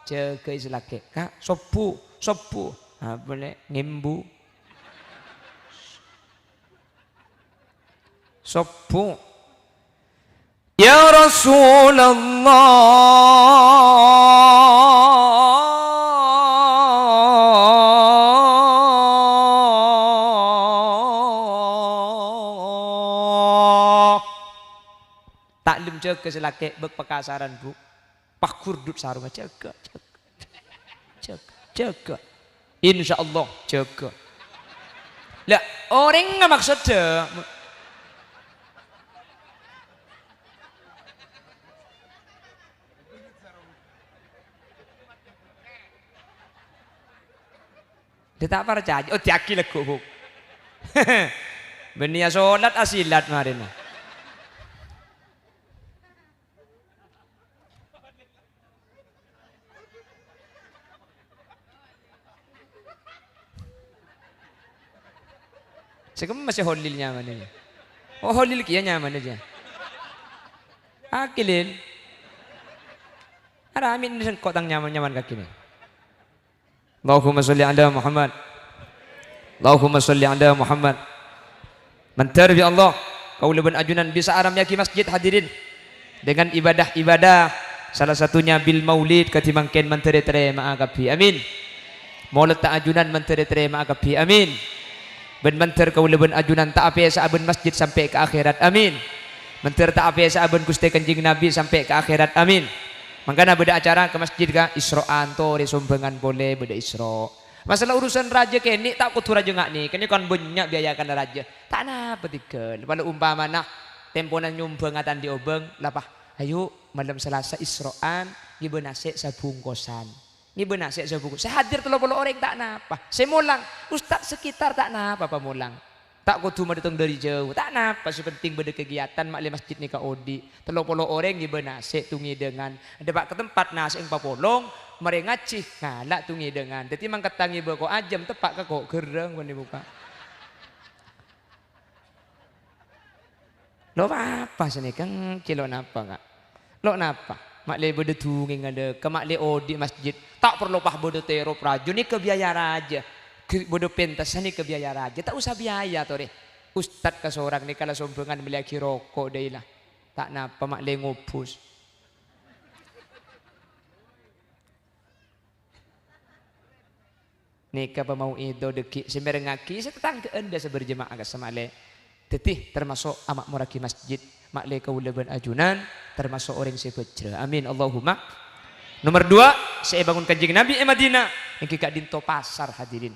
jaga islake kak sopu boleh ngimbu sopu ya Rasulullah jaga selake bek pekasaran bu. Pak kurdut sarung jaga. Jaga. Insya Allah jaga. Lah orang nggak maksud deh. Dia tak percaya. Oh tiaki lagu. Benia sholat asilat marin. Sekarang masih holil nyaman aja. Oh holil kia nyaman aja. Akilin. Ada amin ni kotang nyaman kaki ni. Allahumma salli ala Muhammad. Allahumma salli ala Muhammad. Mentar bi Allah. Kau leban ajunan bisa aram yaki masjid hadirin dengan ibadah-ibadah. Salah satunya bil maulid katimangken mentere-tere maagapi. Amin. Maulid ta ajunan mentere-tere maagapi. Amin. Ben menter kau leban ajunan tak apa saben masjid sampai ke akhirat. Amin. Menter tak apa saben Gusti Kanjeng Nabi sampai ke akhirat. Amin. Makanya beda acara ke masjid ka Isro'an to resombengan boleh beda Isro. Masalah urusan raja kene tak kutu raja ngak ni. Kene kan banyak biayakan raja. Tak napa tikel. Kalau umpama nak temponan nyumbengatan di obeng lapah. Ayo malam Selasa Isro'an ngibenase sabungkosan. Ngibenase sabungkosan. Saya hadir 30 orang tak napa. Saya mulang. Ustaz sekitar tak napa apa mulang. Tak kutu datang dari jauh. Tak napa sepenting beda kegiatan mak le masjid ni ka odi. 30 orang ngibenase tungi dengan depak ke tempat nasi yang papolong merengacih ngalak tungi dengan. Jadi mang ketangi beko ajam tepak ka kok gereng kon dibuka. Lo apa sini kan cilo napa enggak? Lo napa? Mak le beda tungi ngade ke mak le odi masjid. Tak perlu pah beda tero prajo ni ke biaya raja. Bodoh pentas ni ke biaya raja. Tak usah biaya to deh. Ustad ke seorang ni kalau sombongan meliaki rokok deh lah. Tak napa mak le ngopus. Nika pemau itu deki semerengaki setetanggaan biasa berjemaah agak sama le. Tetih termasuk amak muraki masjid mak le kaulaban ajunan termasuk orang sebejra. Amin Allahumma. Nomor 2 saya bangun Kanjeng Nabi Madinah yang kika dinto pasar hadirin.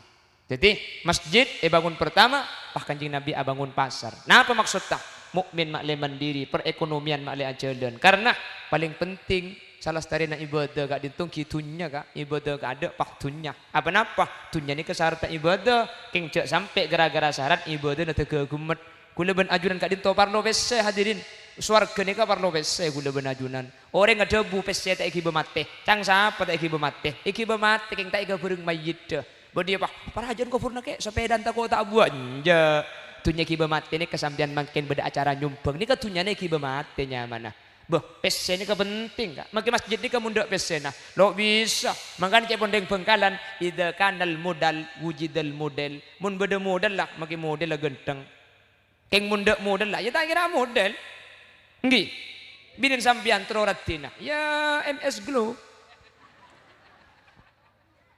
Jadi masjid bangun pertama bah Kanjeng Nabi bangun pasar. Nah apa maksudnya? Mukmin mak le mandiri, perekonomian mak le ajalan. Karena paling penting salah setari na ibadah gak ditung kitunya kak ibadah gak ada pah tunya. Apa napa? Tunya ni kesaratan ibadah king cek sampai gara-gara syarat ibadah nanti kegumet. Kula ben ajunan kak dinto parlo bese hadirin. Swarga ni ka parlo bese kula ben ajunan. Orang ada bu bese tak iki bemate. Cang siapa tak iki bemate? Iki bemate king tak iki bereng mayit. Bodi apa? Para hajan kufur nak sepeda tak kau tak buat. Ja, tunya kiba mati ni kesampian makin beda acara nyumpeng ni ketunya ni kiba mati mana? Boh, pesen ni kepenting kak. Makin masjid ni kemundak pesen nah. Lo bisa. Makanya cek pondeng Bengkalan. Ida kanal modal wujidal model. Mun beda modal lah, makin model lah genteng. Keng mundak modal lah. Ya tak kira model. Nggih. Binin sampian teroratina. Ya MS Glow.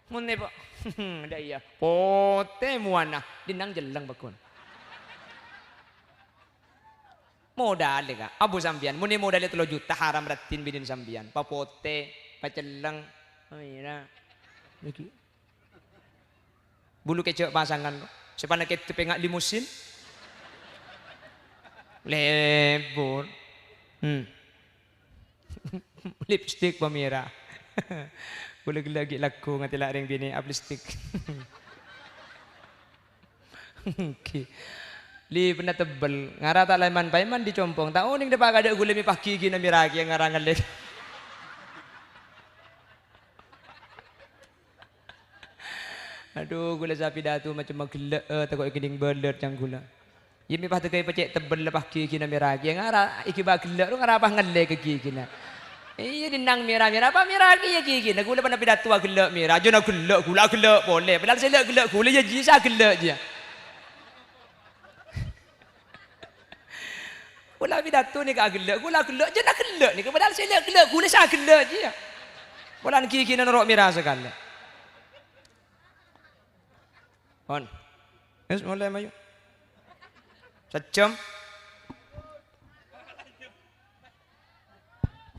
Mun ne pak. Ada iya. Pote muana dinang jelang bakun. Modal ka. Abu sambian. Muni modal 3 juta haram ratin bidin sambian. Papote, pacelang. Ayana. Lagi. Bulu kecok pasangan. Sepana ket tepengak limusin. Lebur. Lipstick pamira. Boleh lagi laku ngati laring bini aplistik. Okay. Li pernah tebel ngara tak laiman paiman dicompong tak uning depak ada gula mi pagi gina miragi yang ngarangan lek. Aduh gula sapi datu macam magelak takut kening beler cang gula. Ye mi pah tekai pecek tebel lepas gigi na miragi yang ngara iki bagelak lu ngara pah ngele ke gigi na. Iya dinang mira-mira apa mira ki ya ki nak gula pada pidato gelak mira aja nak gelak boleh padahal saya gelak gula ya ji saya gelak je gula pidato ni ka gelak je nak gelak ni padahal saya gelak gula saya gelak je bolan ki nak norok mira sekali on es mulai mayu sejam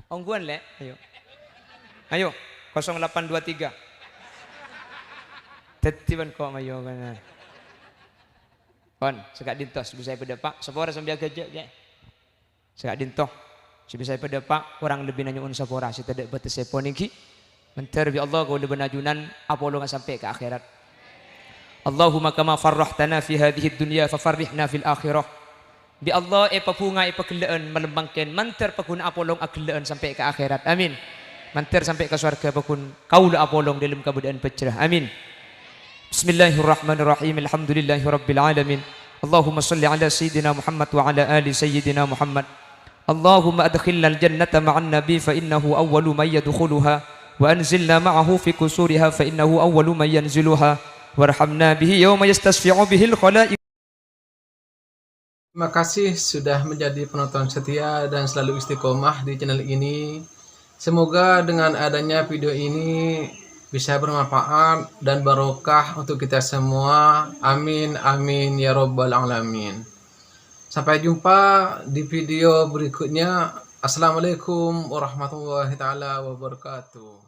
Ongguan le, ayo. Ayo, 0823. Tetiban kok mayo kana. Kon, sekak dintos bisa pada Pak. Sapora sambil gajak ya. Sekak dintoh. Si bisa pada Pak, orang lebih nanyuun sapora si tidak batas sepon iki. Mentar bi Allah kau lebih najunan Apollo nggak sampai ke akhirat. Allahumma kama farrahtana fi hadhihi dunya fafarrihna fil akhirah. Bi Allah papunga pakelaan melembangkan mantar pakun Apollo akelaan sampai ke akhirat. Amin. Mantar sampai ke surga pakun kaula Apollo dalam keadaan pecah. Amin. Bismillahirrahmanirrahim. Alhamdulillahirabbil alamin. Allahumma shalli ala sayyidina Muhammad wa ala ali sayyidina Muhammad. Allahumma adkhilna al-jannata ma'an nabi fa innahu awwalu man yadkhuluha wa anzilna ma'ahu fi kusuriha fa innahu awwalu man yanziluha warhamna bihi yawma yastasfi'u bihil khalaiq. Terima kasih sudah menjadi penonton setia dan selalu istiqomah di channel ini. Semoga dengan adanya video ini bisa bermanfaat dan barokah untuk kita semua. Amin amin ya rabbal alamin. Sampai jumpa di video berikutnya. Assalamualaikum warahmatullahi taala wabarakatuh.